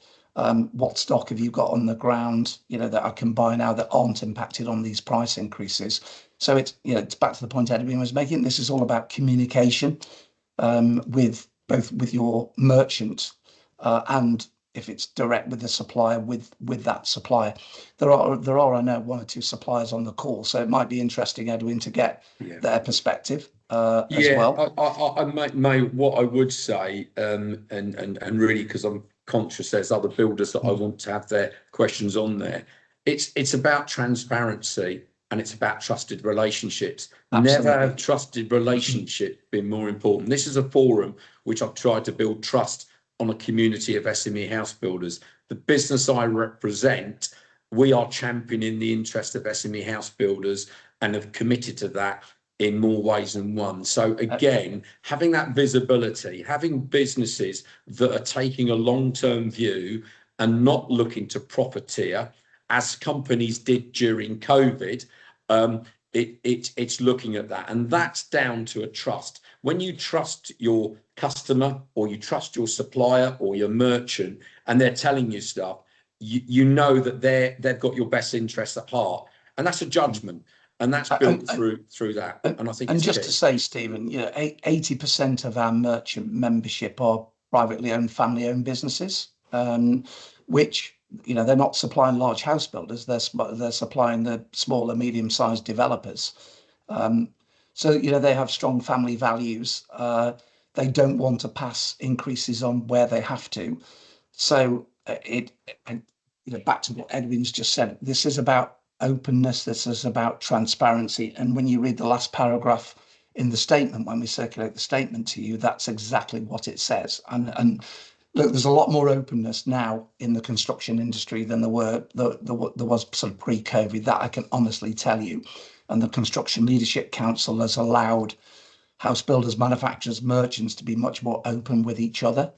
What stock have you got on the ground, that I can buy now that aren't impacted on these price increases? So it's, it's back to the point Edwin was making. This is all about communication with your merchant and if it's direct with the supplier, with that supplier. There are I know one or two suppliers on the call, so it might be interesting, Edwin, to get their perspective as well. What I would say, and really, because I'm conscious there's other builders that I want to have their questions on there. It's about transparency and it's about trusted relationships. Absolutely. Never have trusted relationship been more important. This is a forum which I've tried to build trust on a community of SME house builders. The business I represent, we are championing the interest of SME house builders and have committed to that in more ways than one. So again, having that visibility, having businesses that are taking a long-term view and not looking to profiteer, as companies did during COVID, it's looking at that. And that's down to a trust. When you trust your customer or you trust your supplier or your merchant and they're telling you stuff, you know that they've got your best interests at heart. And that's a judgment. And that's built through that. And I think and just to say, Stephen, 80% of our merchant membership are privately owned, family-owned businesses, which, they're not supplying large house builders, they're supplying the smaller, medium-sized developers. So, they have strong family values. They don't want to pass increases on where they have to. So back to what Edwin's just said, this is about openness, this is about transparency. And when you read the last paragraph in the statement, when we circulate the statement to you, that's exactly what it says. And look, there's a lot more openness now in the construction industry than there was sort of pre-COVID, that I can honestly tell you. And the Construction Leadership Council has allowed house builders, manufacturers, merchants to be much more open with each other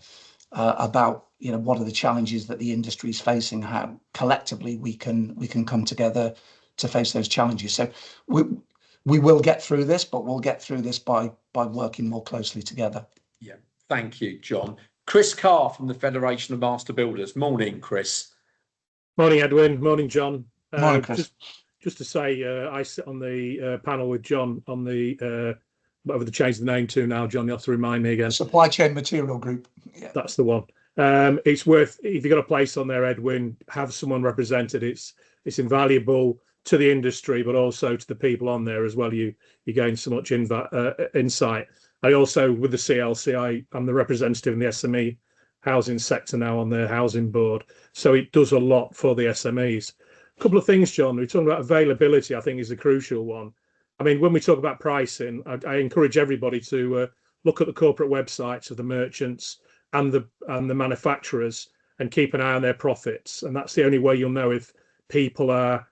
about what are the challenges that the industry is facing, how collectively we can come together to face those challenges. So we will get through this, but we'll get through this by working more closely together. Yeah, thank you, John. Chris Carr from the Federation of Master Builders. Morning, Chris. Morning, Edwin. Morning, John. Morning, Chris. Just to say, I sit on the panel with John on the whatever they changed the name to now. John, you have to remind me again. Supply Chain Material Group. Yeah. That's the one. It's worth, if you've got a place on there, Edwin, have someone represented. It's invaluable to the industry, but also to the people on there as well. You gain so much insight. I also, with the CLC, I'm the representative in the SME housing sector now on the housing board. So it does a lot for the SMEs. A couple of things, John. We're talking about availability, I think, is a crucial one. I mean, when we talk about pricing, I encourage everybody to look at the corporate websites of the merchants and the manufacturers and keep an eye on their profits. And that's the only way you'll know if people are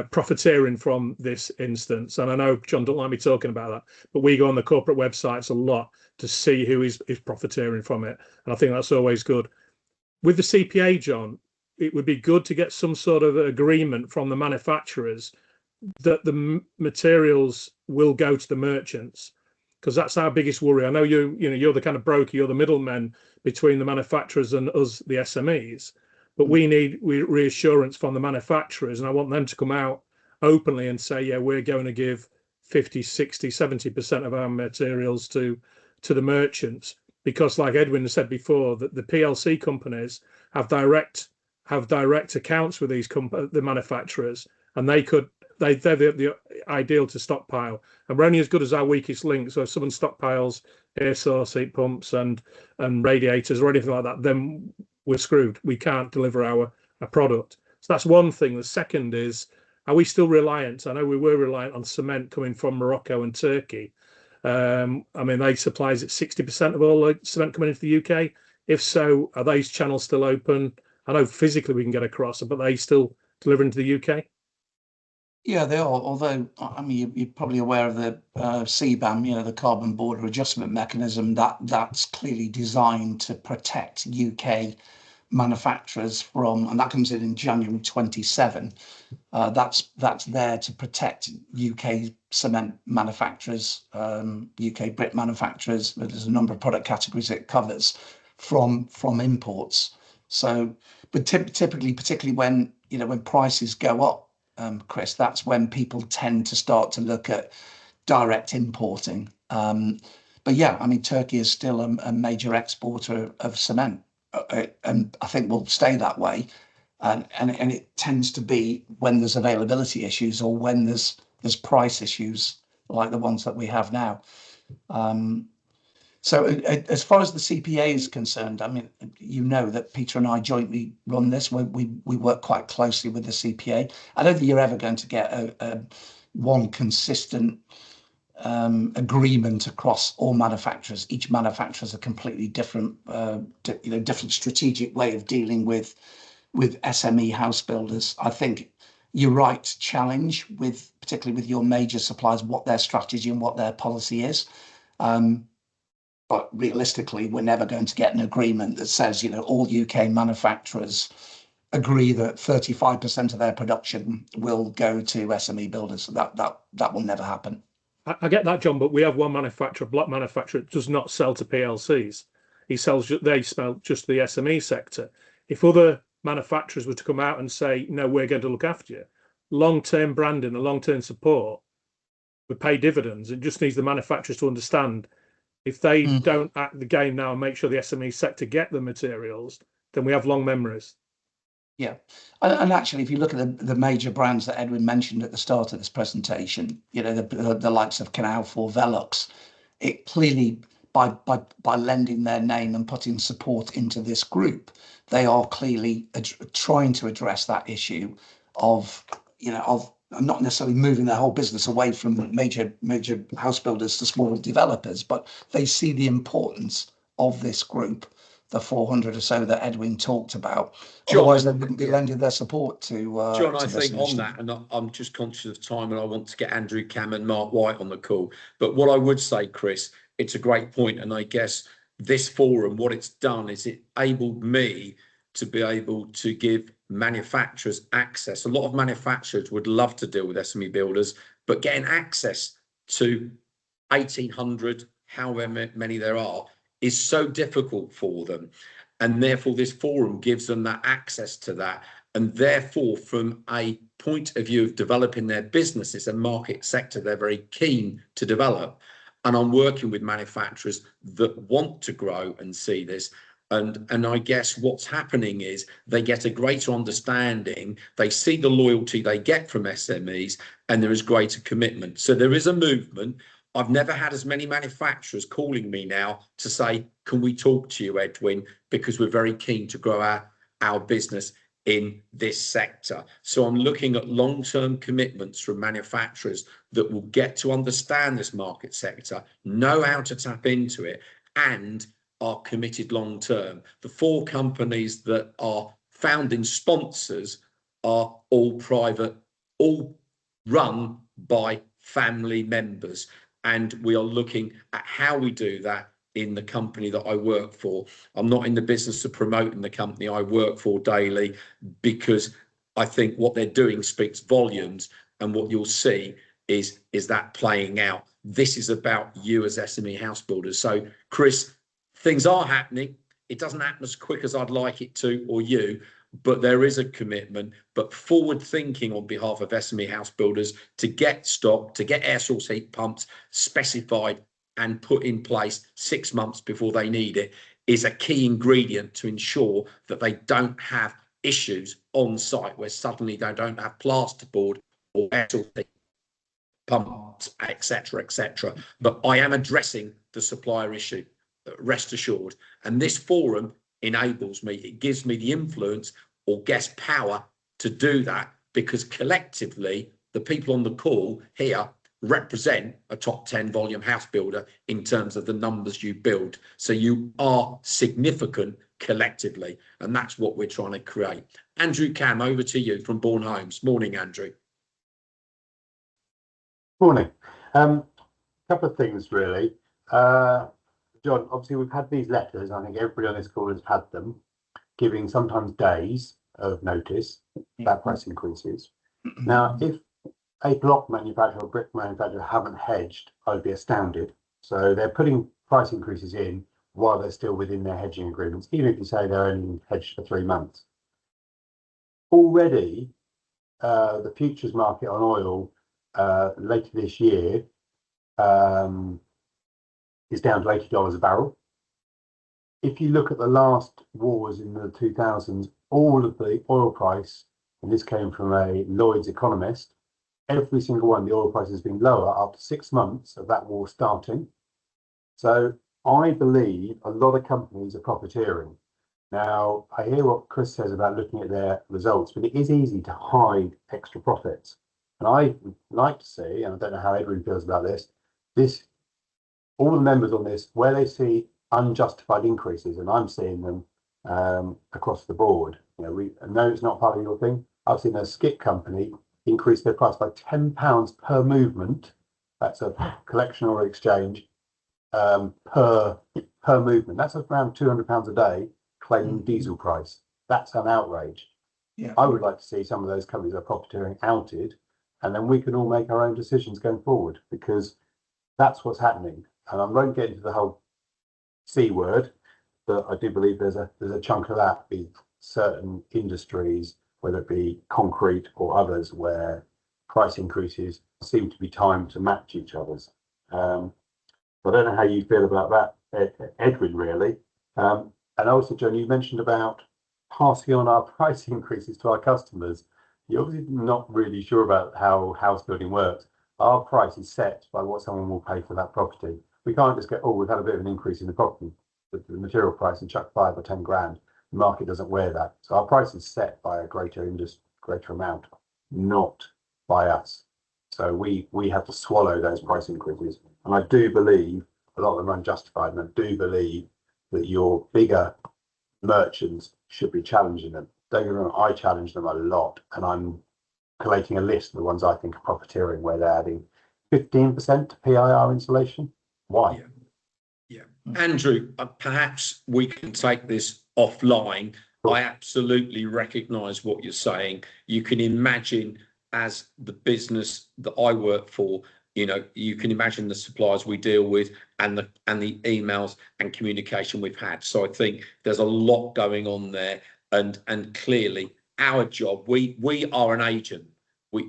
profiteering from this instance. And I know John don't like me talking about that, but we go on the corporate websites a lot to see who is profiteering from it. And I think that's always good. With the CPA, John, it would be good to get some sort of agreement from the manufacturers that the materials will go to the merchants, because that's our biggest worry. I know you're the kind of broker, you're the middleman between the manufacturers and us, the SMEs, but we need reassurance from the manufacturers, and I want them to come out openly and say, yeah, we're going to give 50, 60, 70% of our materials to the merchants, because like Edwin said before, that the PLC companies have direct accounts with the manufacturers, and they're the ideal to stockpile, and we're only as good as our weakest link. So if someone stockpiles air source heat pumps and radiators or anything like that, then we're screwed. We can't deliver our product. So that's one thing. The second is, are we still reliant? I know we were reliant on cement coming from Morocco and Turkey. I mean, they supply is it 60% of all the cement coming into the UK? If so, are those channels still open? I know physically we can get across, but are they still delivering to the UK? Yeah, they are. Although, I mean, you're probably aware of the CBAM, the Carbon Border Adjustment Mechanism, that's clearly designed to protect UK manufacturers from, and that comes in January 27. That's there to protect UK cement manufacturers, UK brick manufacturers. There's a number of product categories it covers from imports. So but typically, particularly when when prices go up, Chris, that's when people tend to start to look at direct importing. But yeah, I mean, Turkey is still a major exporter of cement, and I think will stay that way. And it tends to be when there's availability issues or when there's price issues like the ones that we have now. So as far as the CPA is concerned, I mean, that Peter and I jointly run this. We work quite closely with the CPA. I don't think you're ever going to get a one consistent agreement across all manufacturers. Each manufacturer has a completely different, different strategic way of dealing with SME house builders. I think you're right to challenge particularly with your major suppliers, what their strategy and what their policy is. But realistically, we're never going to get an agreement that says, all UK manufacturers agree that 35% of their production will go to SME builders. That will never happen. I get that, John, but we have one manufacturer, block manufacturer, that does not sell to PLCs. They sell just the SME sector. If other manufacturers were to come out and say, no, we're going to look after you, long-term branding and long-term support would pay dividends. It just needs the manufacturers to understand if they don't act the game now and make sure the SME sector get the materials, then we have long memories. Yeah. And actually, if you look at the major brands that Edwin mentioned at the start of this presentation, the likes of Canal 4, Velux, it clearly, by lending their name and putting support into this group, they are clearly trying to address that issue of not necessarily moving their whole business away from major house builders to small developers, but they see the importance of this group, the 400 or so that Edwin talked about. John, otherwise they wouldn't be lending their support to John, I to think this on that, and I'm just conscious of time and I want to get Andrew Cam and Mark White on the call, but what I would say, Chris, it's a great point, and I guess this forum, what it's done is it enabled me to be able to give manufacturers access. A lot of manufacturers would love to deal with SME builders, but getting access to 1,800, however many there are, is so difficult for them. And therefore, this forum gives them that access to that. And therefore, from a point of view of developing their businesses and market sector, they're very keen to develop. And I'm working with manufacturers that want to grow and see this. And I guess what's happening is they get a greater understanding, they see the loyalty they get from SMEs, and there is greater commitment. So there is a movement. I've never had as many manufacturers calling me now to say, can we talk to you, Edwin, because we're very keen to grow our business in this sector. So I'm looking at long-term commitments from manufacturers that will get to understand this market sector, know how to tap into it, and are committed long term. The 4 companies that are founding sponsors are all private, all run by family members. And we are looking at how we do that in the company that I work for. I'm not in the business of promoting the company I work for daily, because I think what they're doing speaks volumes, and what you'll see is that playing out. This is about you as SME house builders. So Chris, things are happening. It doesn't happen as quick as I'd like it to, or you, but there is a commitment, but forward thinking on behalf of SME house builders to get stock, to get air source heat pumps specified and put in place 6 months before they need it is a key ingredient to ensure that they don't have issues on site where suddenly they don't have plasterboard or air source heat pumps, etc., etc. But I am addressing the supplier issue, rest assured. And this forum enables me, it gives me the influence or guest power to do that, because collectively, the people on the call here represent a top 10 volume house builder in terms of the numbers you build. So you are significant collectively, and that's what we're trying to create. Andrew Cam, over to you from Bourne Homes. Morning, Andrew. Morning. Couple of things really. John, obviously we've had these letters, I think everybody on this call has had them, giving sometimes days of notice about price increases. Now, if a block manufacturer or brick manufacturer haven't hedged, I'd be astounded. So they're putting price increases in while they're still within their hedging agreements, even if you say they're only hedged for 3 months. already the futures market on oil later this year is down to $80 a barrel. If you look at the last wars in the 2000s, all of the oil price, and this came from a Lloyd's economist, every single one, the oil price has been lower after 6 months of that war starting. So I believe a lot of companies are profiteering. Now, I hear what Chris says about looking at their results, but it is easy to hide extra profits. And I would like to see, and I don't know how Edwin feels about this, all the members on this, where they see unjustified increases, and I'm seeing them across the board. You know, I know it's not part of your thing. I've seen a skip company increase their price by £10 per movement. That's a collection or exchange per movement. That's around £200 a day claiming diesel price. That's an outrage. Yeah. I would like to see some of those companies that are profiteering outed, and then we can all make our own decisions going forward, because that's what's happening. And I won't get into the whole C word, but I do believe there's a chunk of that in certain industries, whether it be concrete or others, where price increases seem to be timed to match each other's. I don't know how you feel about that, Edwin, really. And also, John, you mentioned about passing on our price increases to our customers. You're obviously not really sure about how house building works. Our price is set by what someone will pay for that property. We can't just go, oh, we've had a bit of an increase in the property, the material price, and chuck 5 or 10 grand. The market doesn't wear that. So our price is set by a greater amount, not by us. So we have to swallow those price increases. And I do believe a lot of them are unjustified, and I do believe that your bigger merchants should be challenging them. Don't get me wrong, I challenge them a lot, and I'm collating a list of the ones I think are profiteering, where they're adding 15% to PIR insulation. Why? Yeah. Andrew, perhaps we can take this offline. I absolutely recognise what you're saying. You can imagine, as the business that I work for, you know, you can imagine the suppliers we deal with and the emails and communication we've had. So I think there's a lot going on there, and clearly our job, we are an agent. We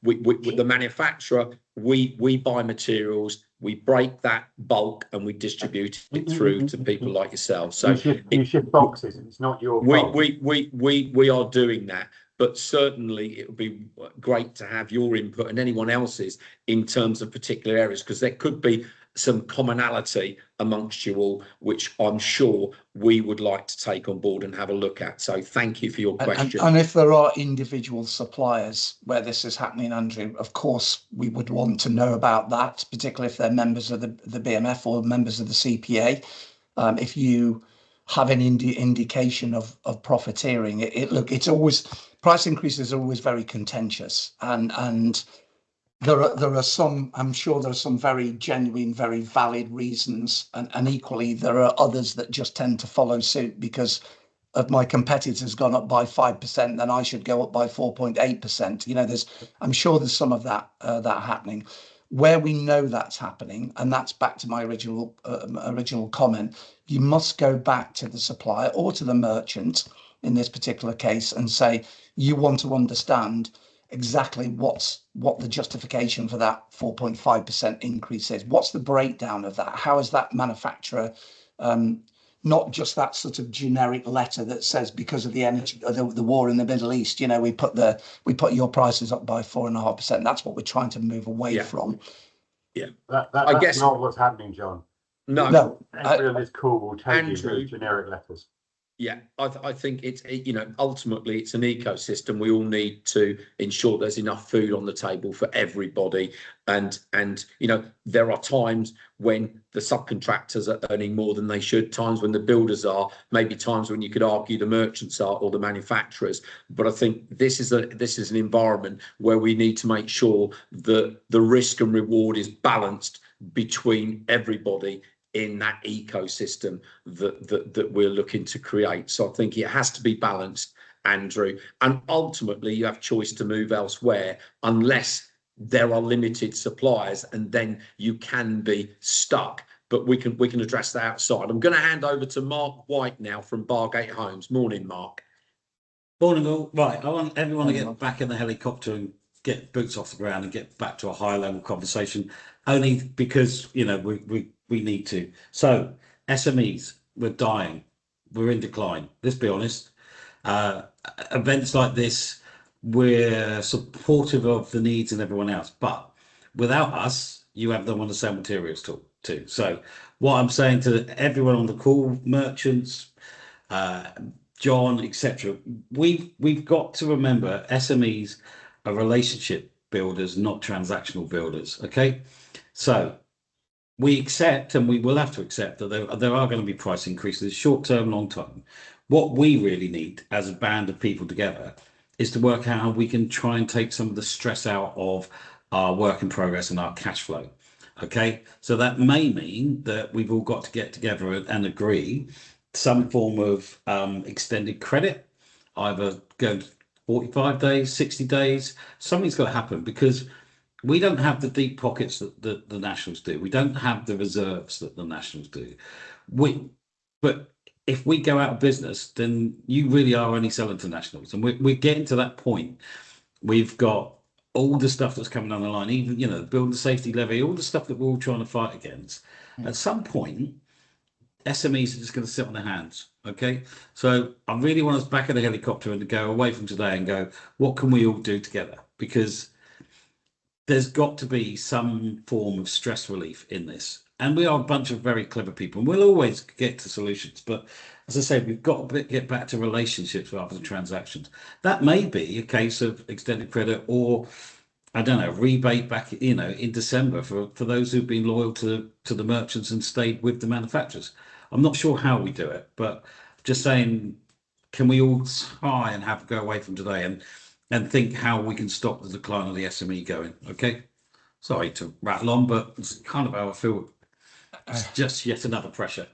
the manufacturer, we buy materials, we break that bulk, and we distribute it through to people like yourself. So you ship boxes, and it's not your fault. We are doing that. But certainly it would be great to have your input and anyone else's in terms of particular areas, because there could be some commonality amongst you all, which I'm sure we would like to take on board and have a look at. So thank you for your question. And if there are individual suppliers where this is happening, Andrew, of course, we would want to know about that, particularly if they're members of the BMF or members of the CPA. If you have an indication of profiteering, it's always, price increases are always very contentious, and there are some, I'm sure there are some very genuine, very valid reasons, and equally there are others that just tend to follow suit because of my competitors gone up by 5%, then I should go up by 4.8%. You know, I'm sure there's some of that happening. Where we know that's happening, and that's back to my original comment, you must go back to the supplier or to the merchant in this particular case and say, you want to understand exactly what the justification for that 4.5% increase is. What's the breakdown of that? How is that manufacturer, not just that sort of generic letter that says because of the energy, the war in the Middle East, you know, we put your prices up by 4.5%. That's what we're trying to move away from. Yeah, I guess not what's happening, John. No. Everyone on this call will tell Andrew, you those generic letters. Yeah, I think it's, you know, ultimately it's an ecosystem. We all need to ensure there's enough food on the table for everybody. And you know, there are times when the subcontractors are earning more than they should, times when the builders are, maybe times when you could argue the merchants are, or the manufacturers. But I think this is an environment where we need to make sure that the risk and reward is balanced between everybody in that ecosystem that we're looking to create. So I think it has to be balanced, Andrew, and ultimately you have choice to move elsewhere unless there are limited suppliers, and then you can be stuck. But we can address that outside. I'm going to hand over to Mark White now from Bargate Homes. Morning, Mark. Morning all. Right, I want everyone to Morning, get Rob. back in the helicopter and get boots off the ground and get back to a higher level conversation. Only because we need to. So SMEs, we're dying, we're in decline. Let's be honest. Uh, Events like this, we're supportive of the needs and everyone else, but without us, you have no one to sell materials to. So what I'm saying to everyone on the call, merchants, uh, John, etc. We've got to remember SMEs are relationship builders, not transactional builders. Okay, so we accept, and we will have to accept that there are going to be price increases, short term, long term. What we really need as a band of people together is to work out how we can try and take some of the stress out of our work in progress and our cash flow. Okay, so that may mean that we've all got to get together and agree some form of extended credit, either go 45 days, 60 days. Something's got to happen because we don't have the deep pockets that the Nationals do. We don't have the reserves that the Nationals do. But if we go out of business, then you really are only selling to Nationals, and we're getting to that point. We've got all the stuff that's coming down the line, even the building safety levy, all the stuff that we're all trying to fight against. At some point, SMEs are just going to sit on their hands. Okay, so I really want us back in the helicopter and to go away from today and go, what can we all do together? Because there's got to be some form of stress relief in this. And we are a bunch of very clever people and we'll always get to solutions. But as I say, we've got to get back to relationships rather than transactions. That may be a case of extended credit or, I don't know, rebate back, in December for those who've been loyal to the merchants and stayed with the manufacturers. I'm not sure how we do it, but just saying, can we all try and go away from today and think how we can stop the decline of the SME going? Okay. Sorry to rattle on, but it's kind of how I feel. It's just yet another pressure.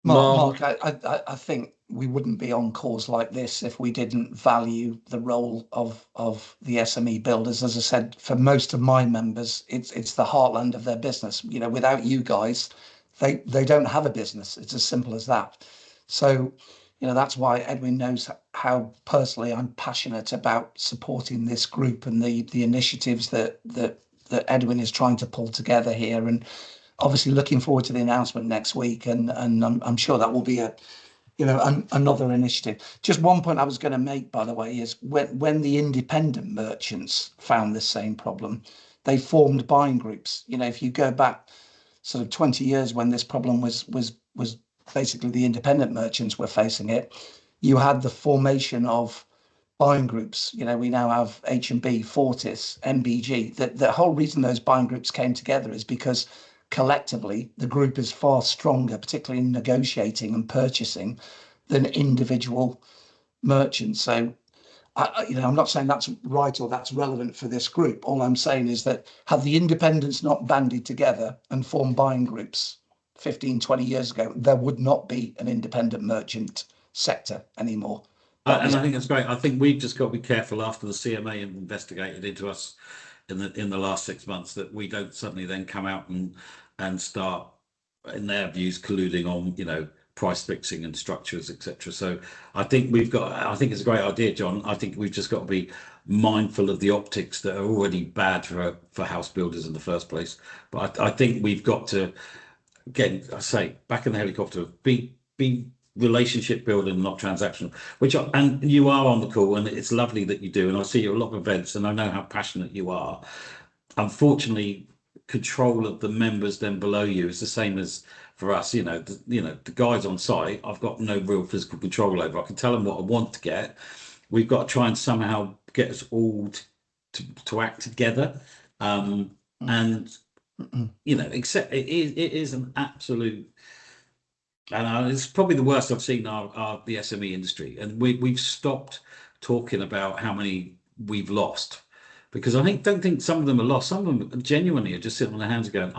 Mark, I think we wouldn't be on calls like this if we didn't value the role of the SME builders. As I said, for most of my members, it's the heartland of their business. Without you guys, they don't have a business. It's as simple as that. So, that's why Edwin knows how personally I'm passionate about supporting this group and the initiatives that Edwin is trying to pull together here. And obviously looking forward to the announcement next week, and I'm sure that will be another initiative. Just one point I was going to make, by the way, is when the independent merchants found the same problem, they formed buying groups. If you go back sort of 20 years when this problem was basically the independent merchants were facing it, you had the formation of buying groups. We now have H&B, Fortis, MBG. The whole reason those buying groups came together is because collectively the group is far stronger, particularly in negotiating and purchasing, than individual merchants. So I'm not saying that's right or that's relevant for this group. All I'm saying is that had the independents not banded together and formed buying groups 15, 20 years ago, there would not be an independent merchant sector anymore. And I think that's great. I think we've just got to be careful after the CMA investigated into us in the last 6 months that we don't suddenly then come out and start, in their views, colluding on price fixing and structures, etc. So I think it's a great idea, John. I think we've just got to be mindful of the optics that are already bad for house builders in the first place. But I think we've got to, again, I say, back in the helicopter, be relationship building, not transactional, and you are on the call, and it's lovely that you do, and I see you at a lot of events and I know how passionate you are. Unfortunately, control of the members then below you is the same as for us. The guys on site, I've got no real physical control over. I can tell them what I want to get. We've got to try and somehow get us all to act together, and except it is an absolute. And it's probably the worst I've seen the SME industry, and we've stopped talking about how many we've lost, because I don't think some of them are lost. Some of them genuinely are just sitting on their hands going,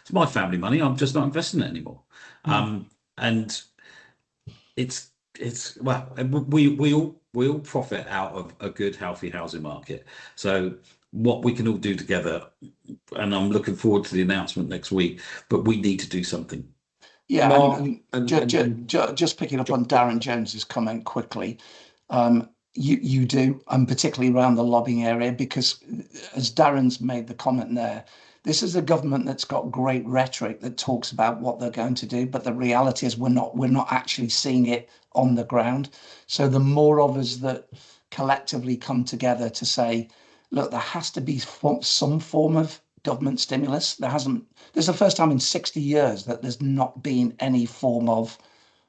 "It's my family money. I'm just not investing it anymore." And it's well, we all profit out of a good, healthy housing market. So what we can all do together, and I'm looking forward to the announcement next week. But we need to do something. Yeah, just picking up on Darren Jones's comment quickly. You do, and particularly around the lobbying area, because as Darren's made the comment there, this is a government that's got great rhetoric that talks about what they're going to do, but the reality is we're not actually seeing it on the ground. So the more of us that collectively come together to say, look, there has to be some form of government stimulus. This is the first time in 60 years that there's not been any form of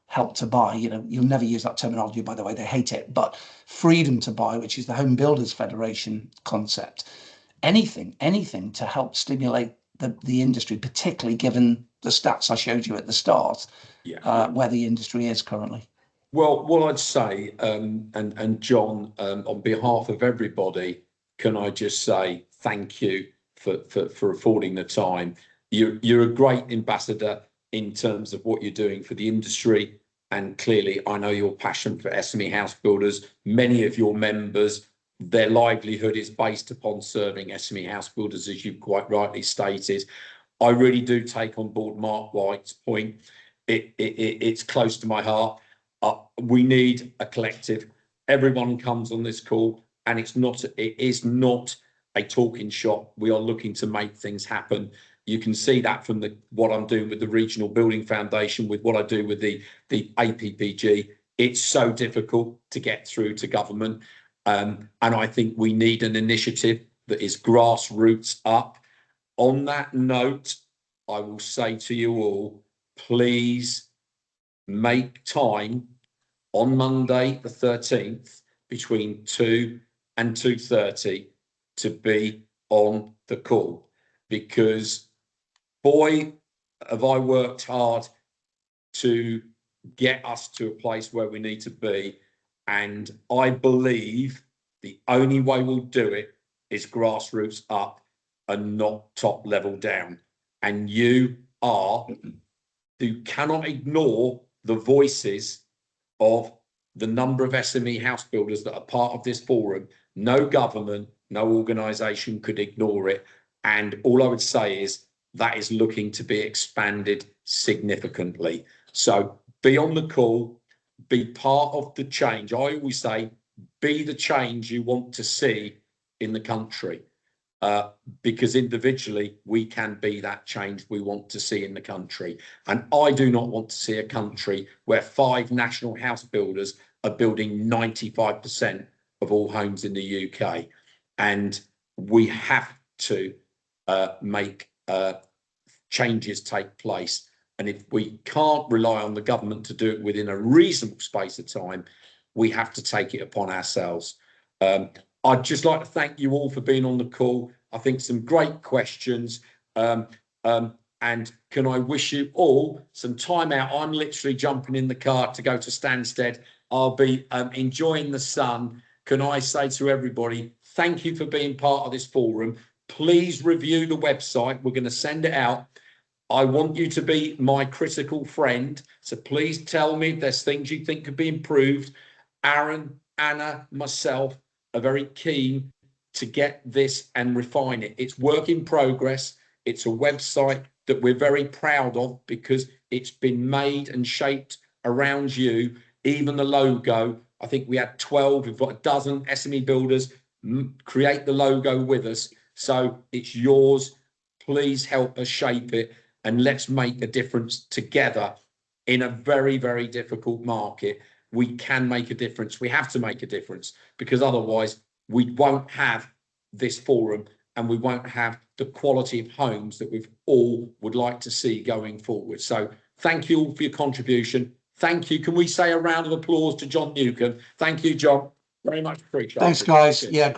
help to buy. You'll never use that terminology, by the way, they hate it, but freedom to buy, which is the Home Builders Federation concept. Anything to help stimulate the industry, particularly given the stats I showed you at the start, where the industry is currently. Well, what I'd say, and John, on behalf of everybody, can I just say thank you for affording the time. You're a great ambassador in terms of what you're doing for the industry, and clearly I know your passion for SME house builders. Many of your members, their livelihood is based upon serving SME house builders, as you've quite rightly stated. I really do take on board Mark White's point. It's close to my heart. We need a collective. Everyone comes on this call, and it is not a talking shop. We are looking to make things happen. You can see that from what I'm doing with the Regional Building Foundation, with what I do with the APPG. It's so difficult to get through to government. And I think we need an initiative that is grassroots up. On that note, I will say to you all, please make time on Monday the 13th between 2 and 2:30 to be on the call, because boy, have I worked hard to get us to a place where we need to be. And I believe the only way we'll do it is grassroots up and not top level down. And you cannot ignore the voices of the number of SME house builders that are part of this forum. No government, no organisation could ignore it. And all I would say is that is looking to be expanded significantly. So be on the call, be part of the change. I always say, be the change you want to see in the country, because individually we can be that change we want to see in the country. And I do not want to see a country where 5 national house builders are building 95% of all homes in the UK. And we have to make changes take place. And if we can't rely on the government to do it within a reasonable space of time, we have to take it upon ourselves. I'd just like to thank you all for being on the call. I think some great questions. And can I wish you all some time out? I'm literally jumping in the car to go to Stansted. I'll be enjoying the sun. Can I say to everybody, thank you for being part of this forum. Please review the website. We're going to send it out. I want you to be my critical friend. So please tell me if there's things you think could be improved. Aaron, Anna, myself are very keen to get this and refine it. It's work in progress. It's a website that we're very proud of because it's been made and shaped around you. Even the logo, I think we had 12, we've got a dozen SME builders create the logo with us. So it's yours. Please help us shape it and let's make a difference together in a very, very difficult market. We can make a difference. We have to make a difference because otherwise we won't have this forum and we won't have the quality of homes that we've all would like to see going forward. So thank you all for your contribution. Thank you. Can we say a round of applause to John Newcomb? Thank you, John. Very much appreciated. Thanks, guys. Yeah.